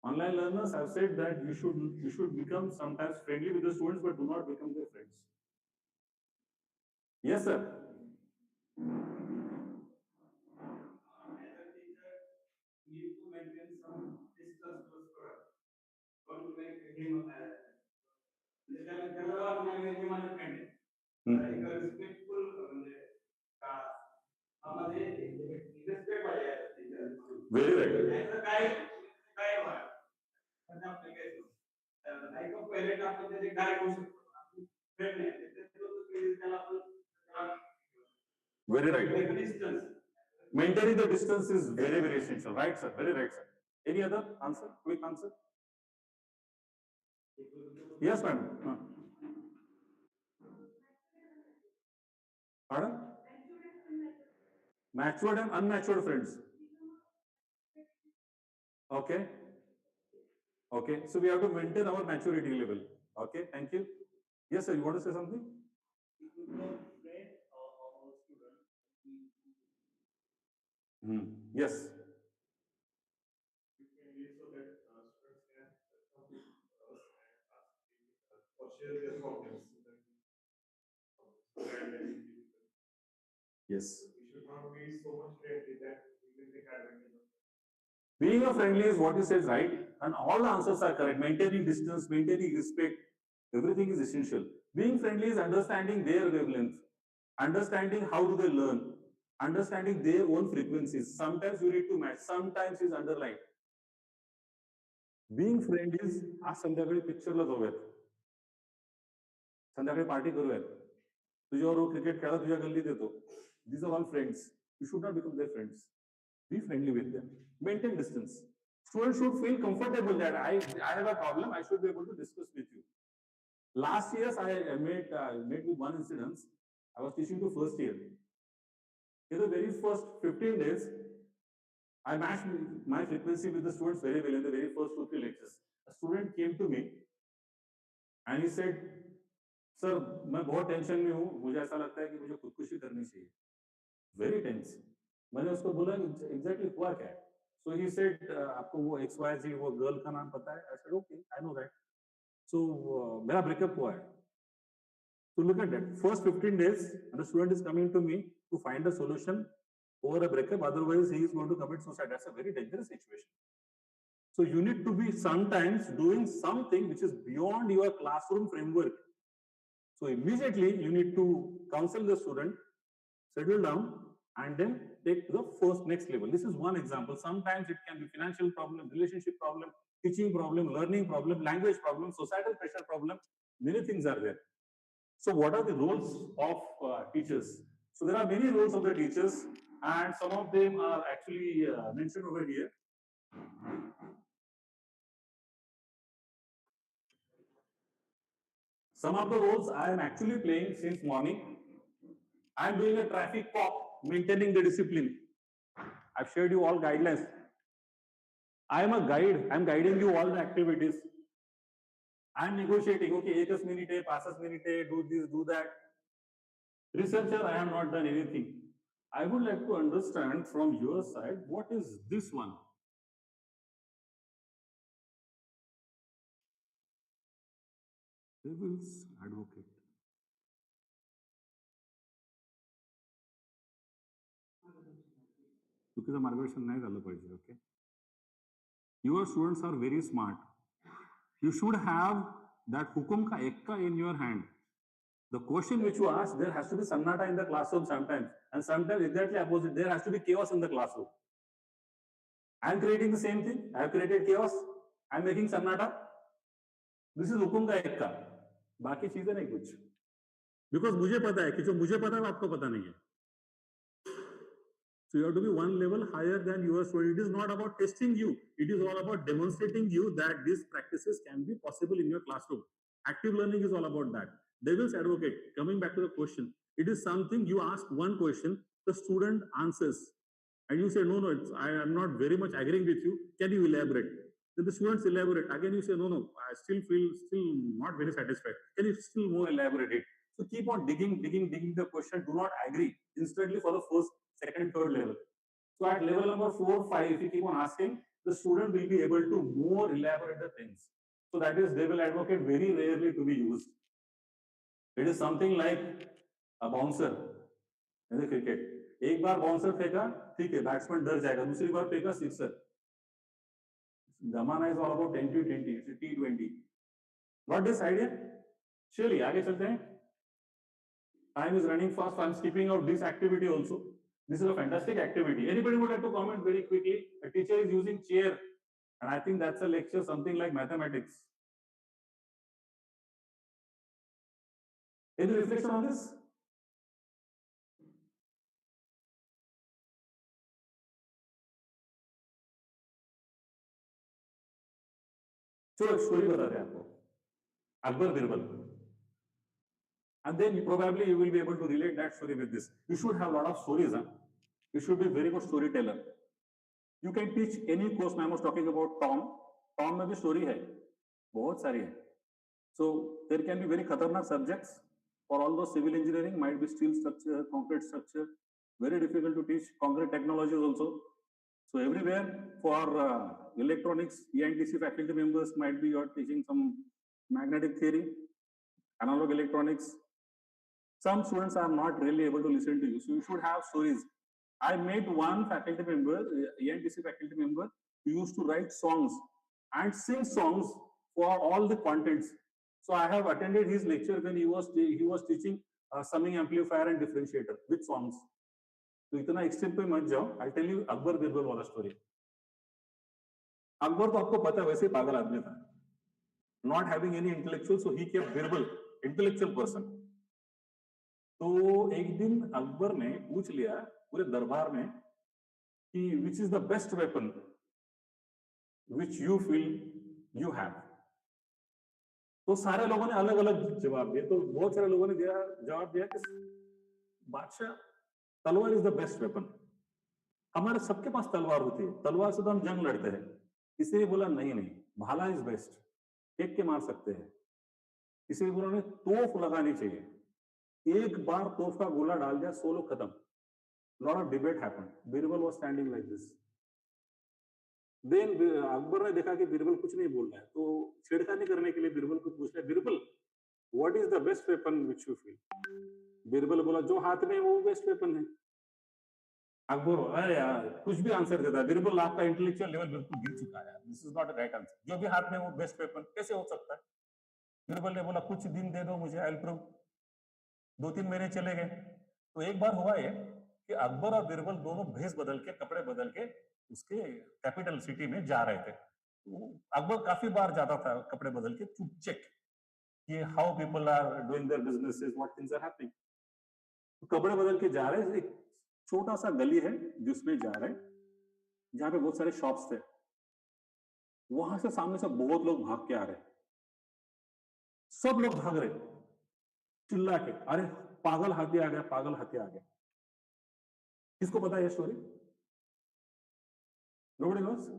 Online learners have said that you should become sometimes friendly with the students, but do not become their friends. Yes, sir. Need to maintain some distance to the student. Don't make him respectful very right. Very right. Maintaining the distance is very, very essential. Right, sir? Very right, sir. Any other answer? Quick answer? Yes, ma'am. Pardon? Matured and unmatured friends. Okay. Okay. So we have to maintain our maturity level. Okay. Thank you. Yes, sir. You want to say something? Yes. Share their problems. Yes. We should not be so much friendly that we can take advantage of it. Being a friendly is what you said, right? And all the answers are correct. Maintaining distance, maintaining respect, everything is essential. Being friendly is understanding their wavelength, understanding how do they learn, understanding their own frequencies. Sometimes you need to match, sometimes is underlined. Being friend is आज संध्याकाळी पिक्चरला जाऊयात, संध्याकाळी party करूयात, तुझ्यावर cricket खेळा तुझ्या गल्लीत येतो. These are all friends. You should not become their friends. Be friendly with them. Maintain distance. Students should feel comfortable that I have a problem. I should be able to discuss with you. Last year, I met with one incident. I was teaching to first year. In the very first 15 days, I matched my frequency with the students very well in the very first 2-3 lectures. A student came to me and he said, "Sir, मैं बहुत tension में हूँ. मुझे ऐसा लगता है कि मुझे खुदकुशी करनी चाहिए." Very tense. मैंने उसको बोला exactly हुआ क्या है? So he said, आपको वो XYZ वो girl का नाम पता है? I said, okay, I know that. So मेरा breakup हुआ है. So look at that. First 15 days, and the student is coming to me to find a solution over a breakup. Otherwise, he is going to commit suicide. That's a very dangerous situation. So you need to be sometimes doing something which is beyond your classroom framework. So immediately you need to counsel the student, settle down, and then take the first next level. This is one example. Sometimes it can be financial problem, relationship problem, teaching problem, learning problem, language problem, societal pressure problem. Many things are there. So what are the roles of teachers? So there are many roles of the teachers, and some of them are actually mentioned over here. Some of the roles I am actually playing since morning. I am doing a traffic cop, maintaining the discipline. I've shared you all guidelines. I am a guide. I'm guiding you all the activities. I'm negotiating. Okay, 1 minute, 5 minutes, do this, do that. Researcher, I have not done anything. I would like to understand from your side, what is this one? Devil's advocate. चुकीचं मार्गदर्शन नाही झालं पाहिजे. Okay. Your students are very smart. You should have that hukum ka ekka in your hand. The question which you ask, there has to be sannata in the classroom sometimes, and sometimes exactly opposite. There has to be chaos in the classroom. I am creating the same thing. I have created chaos. I am making sannata. This is hukum ka ekka. बाकी चीजें नहीं कुछ. Because मुझे पता है कि जो मुझे पता है वो आपको पता नहीं है. So you have to be one level higher than your student. It is not about testing you. It is all about demonstrating you that these practices can be possible in your classroom. Active learning is all about that. Devil's advocate, coming back to the question, it is something you ask one question, the student answers. And you say, no, I am not very much agreeing with you. Can you elaborate? Then the students elaborate. Again, you say, no, I still feel not very satisfied. Can you still more elaborate it? So keep on digging the question. Do not agree instantly for the first, second, third level. So at level number 4, 5, if you keep on asking, the student will be able to more elaborate the things. So that is devil advocate very rarely to be used. It is something like a bouncer in the cricket. एक बार bouncer फेंका, ठीक है, batsman डर जाएगा, दूसरी बार फेंका, sixer. Zamana is all about 10-20, it's T20. Got this idea? Surely, आगे चलते हैं. Time is running fast, so I'm skipping out this activity also. This is a fantastic activity. Anybody would like to comment very quickly? A teacher is using chair, and I think that's a lecture, something like mathematics. Any reflection on this? चलो एक story बताते हैं आपको. Akbar Birbal. And then probably you will be able to relate that story with this. You should have a lot of stories. Huh? You should be a very good storyteller. You can teach any course. I was talking about Tom. Tom में भी story है, बहुत सारी है. So there can be very khatarnak subjects. For all those civil engineering, might be steel structure, concrete structure. Very difficult to teach. Concrete technologies also. So everywhere for electronics, ENTC faculty members might be you are teaching some magnetic theory, analog electronics. Some students are not really able to listen to you. So you should have stories. I met one faculty member, ENTC faculty member, who used to write songs and sing songs for all the contents. So I have attended his lecture when he was teaching summing amplifier and differentiator with songs. तो इतना extent पे मत जाओ. I'll tell you Akbar Birbal वाला story. Akbar तो आपको पता है वैसे पागल आदमी था. Not having any intellectual, so he kept Birbal, intellectual person. तो एक दिन अकबर ने पूछ लिया पूरे दरबार में कि which is the best weapon which you feel you have. तो सारे लोगों ने अलग अलग जवाब दिए. तो बहुत सारे लोगों ने जवाब दिया कि बादशाह तलवार इज द बेस्ट वेपन. हमारे सबके पास तलवार होती है, तलवार से तो हम जंग लड़ते हैं. इसलिए बोला नहीं, भाला इज बेस्ट, फेंक के मार सकते हैं. इसलिए बोला उन्हें तोफ लगानी चाहिए. एक बार तोफ का गोला डाल दिया, 100 लोग खत्म. Lot of debate happened. Birbal was standing like this. Then Akbar ने देखा कि बीरबल कुछ नहीं बोल रहा है, तो छेड़खानी करने के लिए बीरबल को पूछ लिया, Birbal what is the best weapon which you feel. Birbal बोला जो हाथ में वो बेस्ट वेपन है. अकबर, अरे यार कुछ भी आंसर देता है। बिरबल, आपका इंटेलेक्चुअल लेवल बिल्कुल गिर चुका है, this is not right answer. जो भी हाथ में वो बेस्ट वेपन कैसे हो सकता है? बिरबल ने बोला कुछ दिन दे दो मुझे, आई विल प्रूव। 2-3 महीने चले गए, तो एक बार हुआ ये कि अकबर और बिरबल दोनों भेष बदल के, कपड़े बदल के उसके कैपिटल सिटी में जा रहे थे। अकबर काफी बार जाता था कपड़े बदल के टू चेक ये how people are doing their businesses, what things are happening. तो कपड़े बदल के जा रहे, एक छोटा सा गली है जिसमें जा रहे, जहां पे बहुत सारे शॉप्स थे। वहां से सामने से बहुत लोग भाग के आ रहे, सब लोग भाग रहे चिल्ला के, अरे पागल हाथी आ गया, पागल हाथी आ गया। किसको पता है ये story? Nobody knows.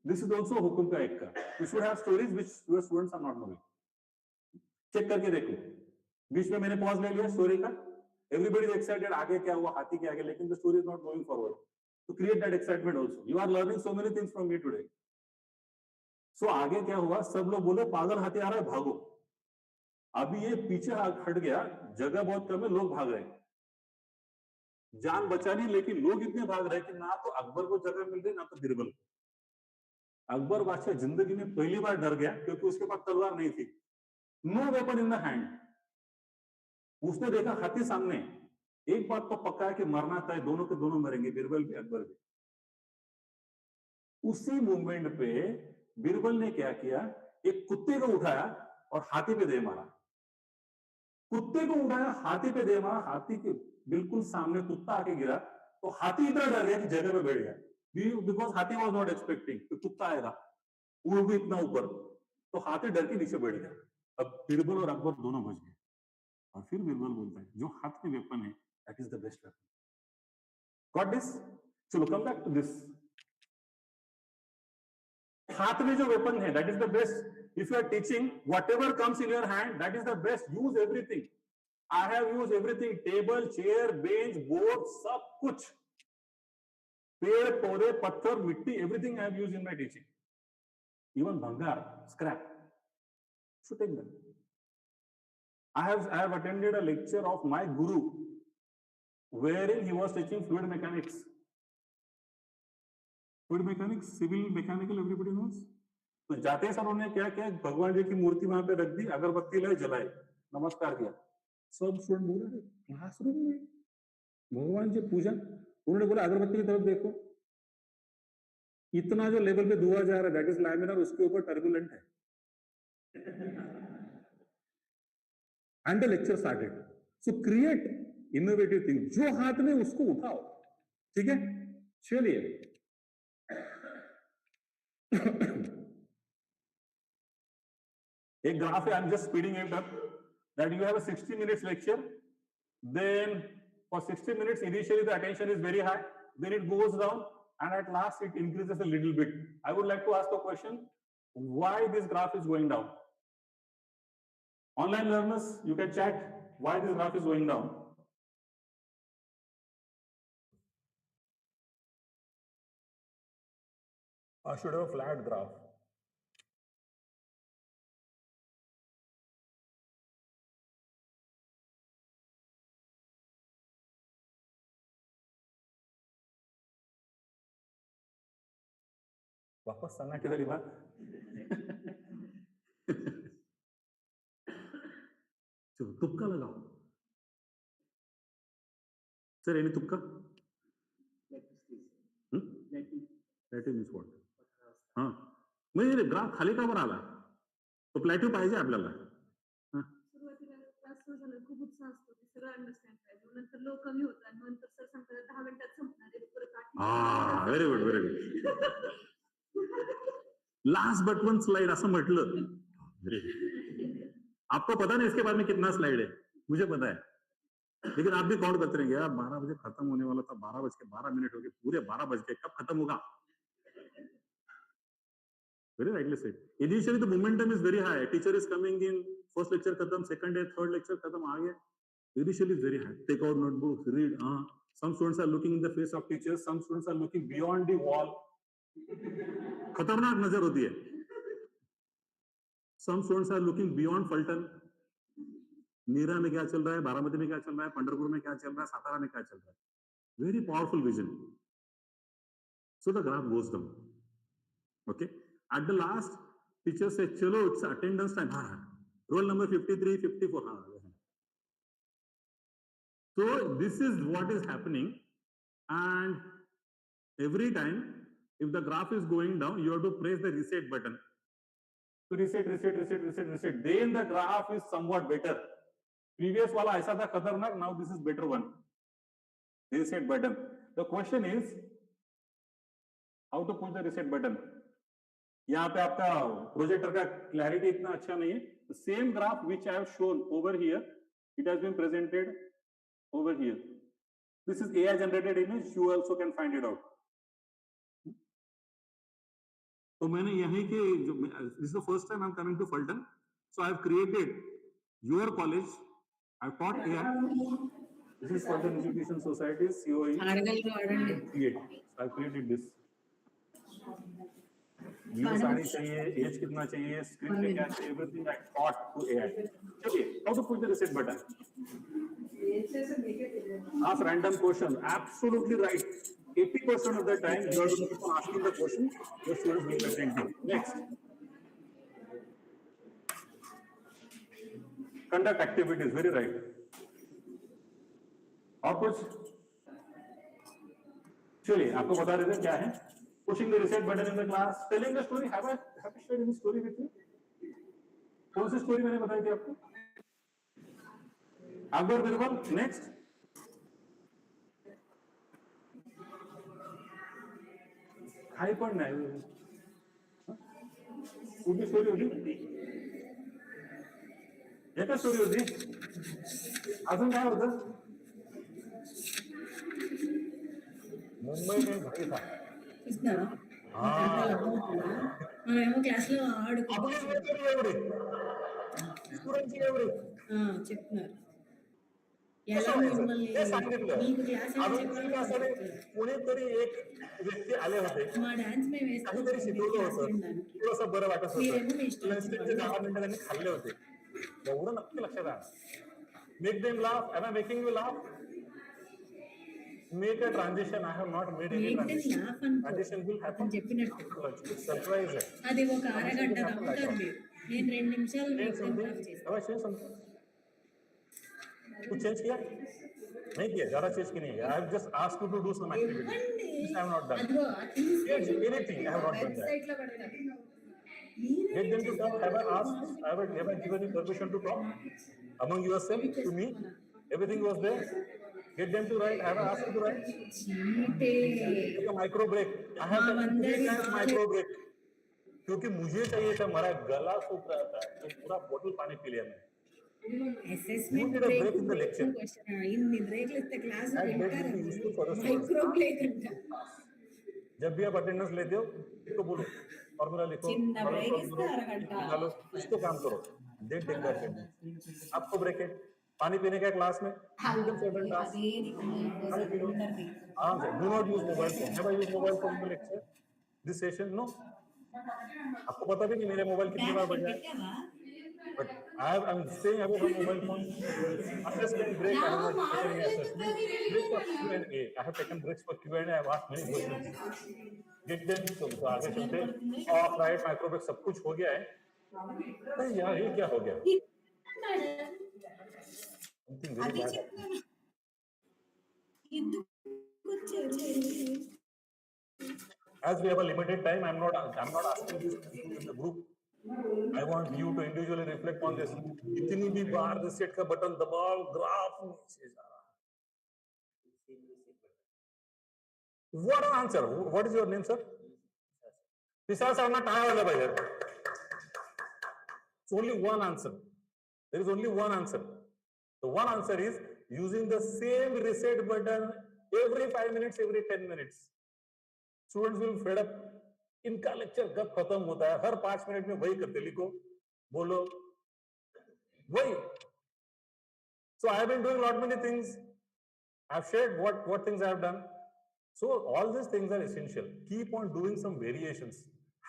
This is also हुकुम का एक का। You should have stories which your students are not knowing. Check करके देखो, बीच में मैंने पॉज ले लिया स्टोरी का। Everybody is excited, आगे क्या हुआ, हाथी के आगे, लेकिन the story is not going forward. To create that excitement also, you are learning so many things from me today. So आगे क्या हुआ, सब लोग बोले पागल हाथी आ रहा है, भागो। अभी ये पीछे हट गया, जगह बहुत कम है, लोग भाग रहे हैं, जान बचानी, लेकिन लोग इतने भाग रहे कि ना तो अकबर को जगह मिल रही, ना तो बिरबल को। अकबर बादशाह जिंदगी में पहली बार डर गया क्योंकि उसके पास तलवार नहीं थी, no weapon in the hand. उसने देखा हाथी सामने, एक बात तो पक्का है कि मरना तय, दोनों के दोनों मरेंगे, बिरबल भी अकबर भी। उसी मूवमेंट पे बिरबल ने क्या किया, एक कुत्ते को उठाया और हाथी पे दे मारा। कुत्ते को उठाया, हाथी पे दे मारा, हाथी के बिल्कुल सामने कुत्ता आके गिरा, तो हाथी इतना डर गया कि जगह पे बैठ गया, बिकॉज हाथी वाज नॉट एक्सपेक्टिंग कि कुत्ता आएगा, वो भी इतना ऊपर, तो हाथी डर के नीचे बैठ गया। अब बिरबल और अकबर दोनों बच गए। और फिर बिरबल बोलता है, जो हाथ में वेपन है that is the best weapon. Got this? चलो कम बैक टू दिस। हाथ में जो वेपन है that is the best. If you are teaching, whatever comes in your hand, that is the best. Use everything. I have used everything: table, chair, bench, board, सब कुछ, पेड़ पौधे, पत्थर, मिट्टी, everything I have used in my teaching. Even bhangar, scrap, should take them. I have attended a lecture of my guru, wherein he was teaching fluid mechanics. Fluid mechanics, civil, mechanical, everybody knows. तो जाते sir उन्होंने क्या किया, भगवान जी की मूर्ति वहां पे रख दी, अगरबत्ती लाए, जलाए, नमस्कार किया। सब स्टूडेंट बोल रहे क्लासरूम में भगवान जी पूजा, उन्होंने बोला अगरबत्ती की तरफ देखो, इतना जो लेवल पे धुआं जा रहा है दैट इज लैमिनार, उसके ऊपर टर्बुलेंट है। And the lecture started. So create innovative thing, जो हाथ में उसको उठाओ, ठीक है? चलिए एक ग्राफ है, I am just speeding it up, that you have a 60 minutes lecture, then for 60 minutes initially the attention is very high, then it goes down, and at last it increases a little bit. I would like to ask a question, why this graph is going down? Online learners, you can chat why this graph is going down. I should have a flat graph. वापस सन्नाटे वाली बात। चलो तुक्का लगाओ sir, any तुक्का? प्लॅटिव्ह means what? हा, म्हणजे ग्राफ खाली का बरं आला? तो प्लॅटिव्ह पाहिजे आपल्याला. सुरुवातीला क्लास सुरू झाला खूप उत्साह असतो, ते सगळं अंडरस्टँड करायचं, नंतर लोक कमी होतात, नंतर सर सांगतात 10 मिनिटात संपणार आहे, परत 8 very good, very good. Last but one slide असं म्हटलं. आपको पता नहीं इसके बाद में कितना स्लाइड है, मुझे पता है, लेकिन आप भी काउंट करते रहेंगे। यार 12 बजे खत्म होने वाला था, 12:12 हो गए, पूरे 12 बज गए, कब खत्म होगा? Very rightly said. Initially the momentum is very high. Teacher is coming in, first lecture khatam, second day, third lecture khatam, aa gaya. Initially is very high. Take out notebooks, read. Some students are looking in the face of teachers. Some students are looking beyond the wall. खतरनाक नजर होती है. Some students are looking beyond Phaltan. Meera में क्या चल रहा है, बारामती में क्या चल रहा है, पंढरपुर में क्या चल रहा है, सातारा में क्या चल रहा है. Very powerful vision. So the graph goes down. Okay. At the last, teacher says, "Chalo, it's attendance time. Roll number 53, 54." So this is what is happening, and every time, if the graph is going down, you have to press the reset button. So reset, reset, reset, reset, reset. Then the graph is somewhat better. Previous wala aisa tha khatarnak, now this is better one. Reset button. The question is, how to push the reset button? यहाँ पे आपका projector का clarity इतना अच्छा नहीं है. The same graph which I have shown over here, it has been presented over here. This is AI generated image. You also can find it out. तो मैंने यही के this is the first time I'm coming to Phaltan, so I've created your college. I've taught AI. This is Phaltan Education Society COE. I've created this. Blue sari चाहिए, as कितना चाहिए, screen पे क्या चाहिए, everything I taught to AI. Okay, how to push the reset button? Ask random question. Absolutely right. 80% of the time you are going to keep on asking the question, your students will be attentive. Next. Conduct activities, very right. और कुछ? चलिए, आपको बता देते हैं क्या है. Pushing the reset button in the class, telling the story. Have I shared any story with you? कौन सी story मैंने बताई थी आपको? Akbar Birbal. Next. काही पण नाही. कुठली स्टोरी होती? एकच स्टोरी होती. अजून काय होतं? मुंबई में भाई था. మనమేమో క్లాస్ లో చెప్తున్నారు ఎలా మిమ్మల్ని మీకు క్లాస్ कोणीतरी एक व्यक्ती आले होते. మా డాన్స్ మేము काहीतरी शिकवलं होतं, थोडंसं बरं वाटत होतं. 10 मिनिटं त्यांनी खाल्ले होते. एवढं नक्की लक्षात आलं. Make them laugh. Am I making you laugh? Make a transition. I have not made any transition. Transition will happen. It's surprise. అది ఒక అరగంట నవ్వుతారు మీరు. నేను 2 నిమిషాలు Have I changed something? कुछ चेंज किया? नहीं किया. ज़्यादा चेंज की नहीं. I have just asked you to do some activity. This I have not done. Anything I have not done that. Get them to talk. Have I asked? Have I given you permission to talk among yourself to me? Everything was there. Get them to write. Have I asked you to write? Take a micro break. I have taken 3 times micro break. क्योंकि मुझे चाहिए था, मेरा गला सूख रहा था, तो पूरा बोतल पानी पी लिया मैंने. Assessment break in the lecture ఇన్ని బ్రేక్లు ఇస్తే క్లాస్ లో వింటారు. మైక్రో బ్రేక్ అంట. जब भी आप अटेंडेंस लेते हो तो बोलो फॉर्मूला लिखो, చిన్న బ్రేక్ ఇస్తే అరగంట निकालो, इसको काम करो. Then take that attendance. आपको ब्रेक है, पानी पीने का क्लास में आराम से. Do not use mobile phone. Have I used mobile phone in the lecture this session? No. आपको पता भी नहीं मेरे मोबाइल कितनी बार बजा है. But I'm staying away from mobile phone. Assessment break. I have not taken any assessment. Break for Q&A. I have taken breaks for Q&A. I have asked many questions. Get them. तो आगे चलते. Off, right, micro break सब कुछ हो गया है. नहीं यार, ये क्या हो गया? Something very bad happened. As we have a limited time, I'm not asking this in the group. I want you to individually reflect on this. इतनी भी बार reset का बटन दबाओ, ग्राफ नीचे जा रहा है. What an answer. What is your name, sir? Vishal sir, not available here. It's only one answer. There is only one answer. The one answer is using the same reset button every 5 minutes, every 10 minutes. Students will fed up. इनका lecture कब खत्म होता है? हर 5 minute में वही करते. लिखो, बोलो, वही. So I have been doing lot many things. I've shared what things I have done. So all these things are essential. Keep on doing some variations.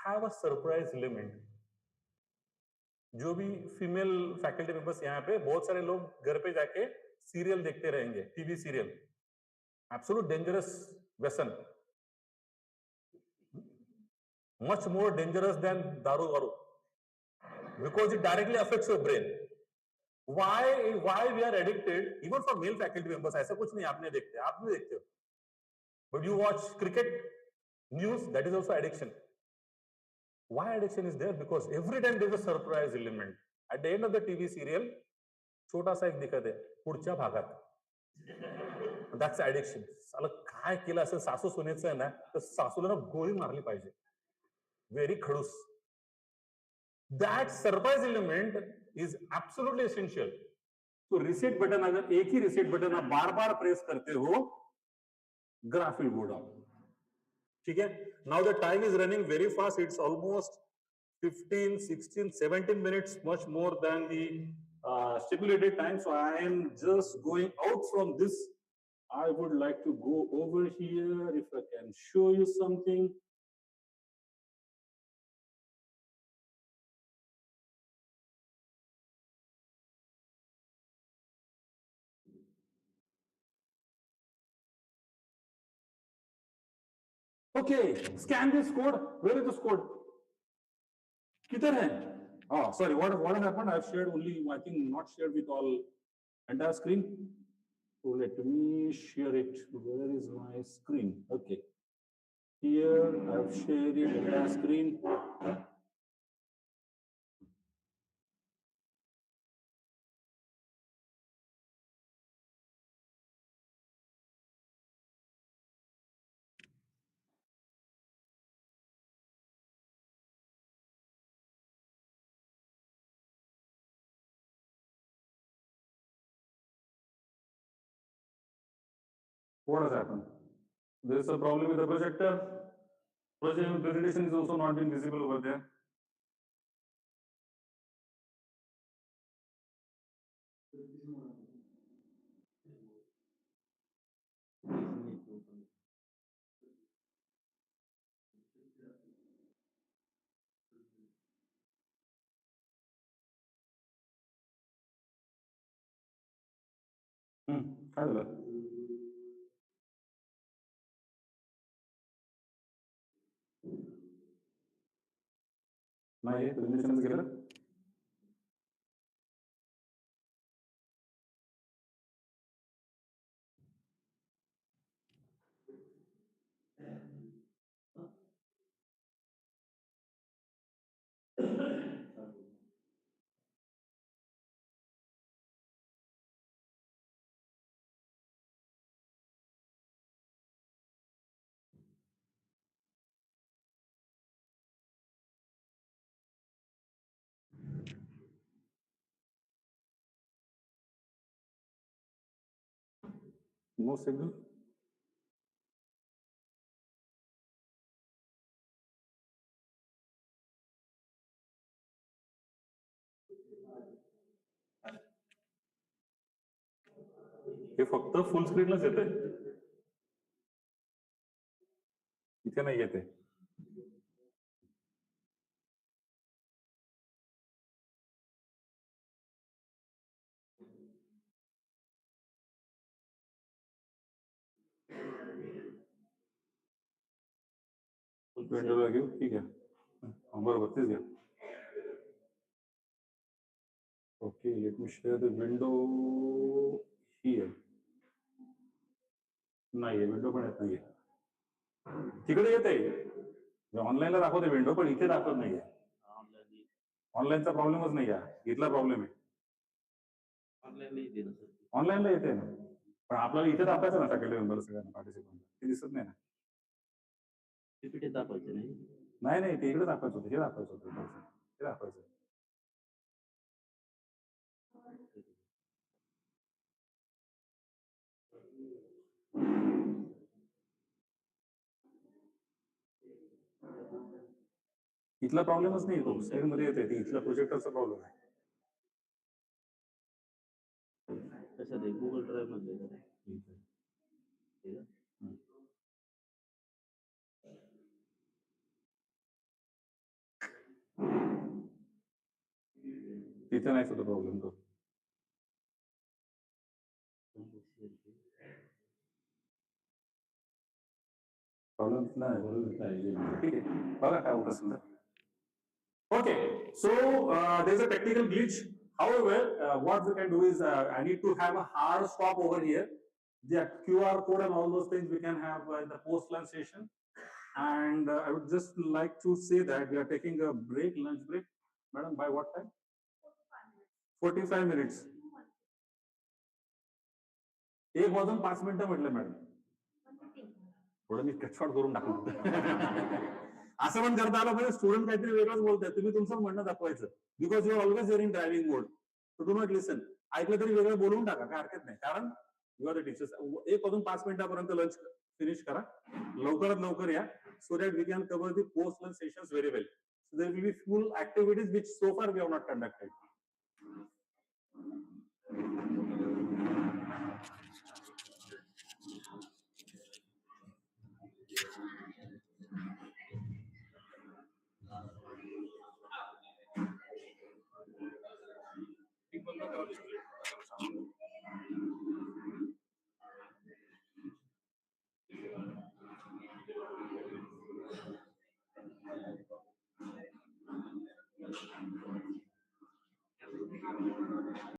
Have a surprise element. जो भी female faculty members यहाँ पे, बहुत सारे लोग घर पे जाके सीरियल देखते रहेंगे, टीवी सीरियल. एब्सोल्यूट डेंजरस व्यसन. much more dangerous than daru waru, because it directly affects your brain. Why we are addicted, even for male faculty members? ऐसा कुछ नहीं, आप नहीं देखते हो, but you watch cricket news, that is also addiction. Why addiction is there? Because every time there is a surprise element at the end of the TV serial. छोटा सा एक दिखत आहे पुढच्या भागात, that's addiction. साला काय केलं असेल सासू सुनेचं आहे ना, तर सासूला ना गोळी मारली पाहिजे, व्हेरी खडूस. That surprise element is absolutely essential. तो रिसेट बटन, अगर एक ही रिसेट बटन आप बार बार प्रेस करते हो, ग्राफ विल गो डाउन. ठीक है. Now the time is running very fast. It's almost 15, 16, 17 minutes, much more than the stipulated time. So I am just going out from this. I would like to go over here if I can show you something. Okay, scan this code. Where is this code? किधर है? Oh, sorry. What has happened? I've shared only, I think, not shared with all entire screen. So let me share it. Where is my screen? Okay. Here I've shared it entire screen. What has happened? There is a problem with the projector. Presentation is also not being visible over there. काय झालं? नाही, प्रेझेंटेशनच गेलं. No signal. हे फक्त full स्क्रीनलाच येते, इथे नाही येते. विंडोला घेऊ, ठीक आहे, बरोबर तेच घ्या. Okay, let me share the window here. नाहीये, विंडो पण येत नाहीये. तिकडे येत आहे, ऑनलाईनला दाखवते विंडो, पण इथे दाखवत नाहीये. ऑनलाईनचा प्रॉब्लेमच नाही आहे, इथला प्रॉब्लेम आहे. ऑनलाईनला येते ना, पण आपल्याला इथे दाखवायचं ना फॅकल्टी मेंबर सगळ्यांना पार्टिसिपंट, ते दिसत नाही ना. पीपीटी दाखवायचं नाही, नाही ते इकडे दाखवायचं होतं, हे दाखवायचं होतं, हे दाखवायचं. इथला प्रॉब्लेमच नाही, तो स्क्रीन मध्ये येते, इथला प्रोजेक्टरचा प्रॉब्लेम आहे. कशात आहे? गुगल ड्राईव्ह मध्ये. तिथे नाही होता प्रॉब्लेम तो. प्रॉब्लेम नाही, ठीक आहे. बघा काय होत असेल. Okay, so there's a technical glitch. However, what we can do is I need to have a hard stop over here. The QR code and all those things we can have in the post-lunch session. And I would just like to say that we are taking a break, lunch break. Madam, by what time? 45 minutes. 1 वाजून 5 मिनिटं म्हटलं madam. थोडं मी कटशॉट करून टाकलं. असं पण करता आलं पाहिजे, स्टुडंट काहीतरी वेगळंच बोलताय, तुम्ही तुमचं म्हणणं दाखवायचं. Because you always in driving mode, so do not listen. ऐकलं तरी वेगळं बोलून टाका, काय हरकत नाही, कारण यू आर द टीचर्स. 1 वाजून 5 मिनिटापर्यंत लंच फिनिश करा, लवकरात लवकर या, so that we can cover the post lunch sessions very well. So there will be full activities which so far we have not conducted.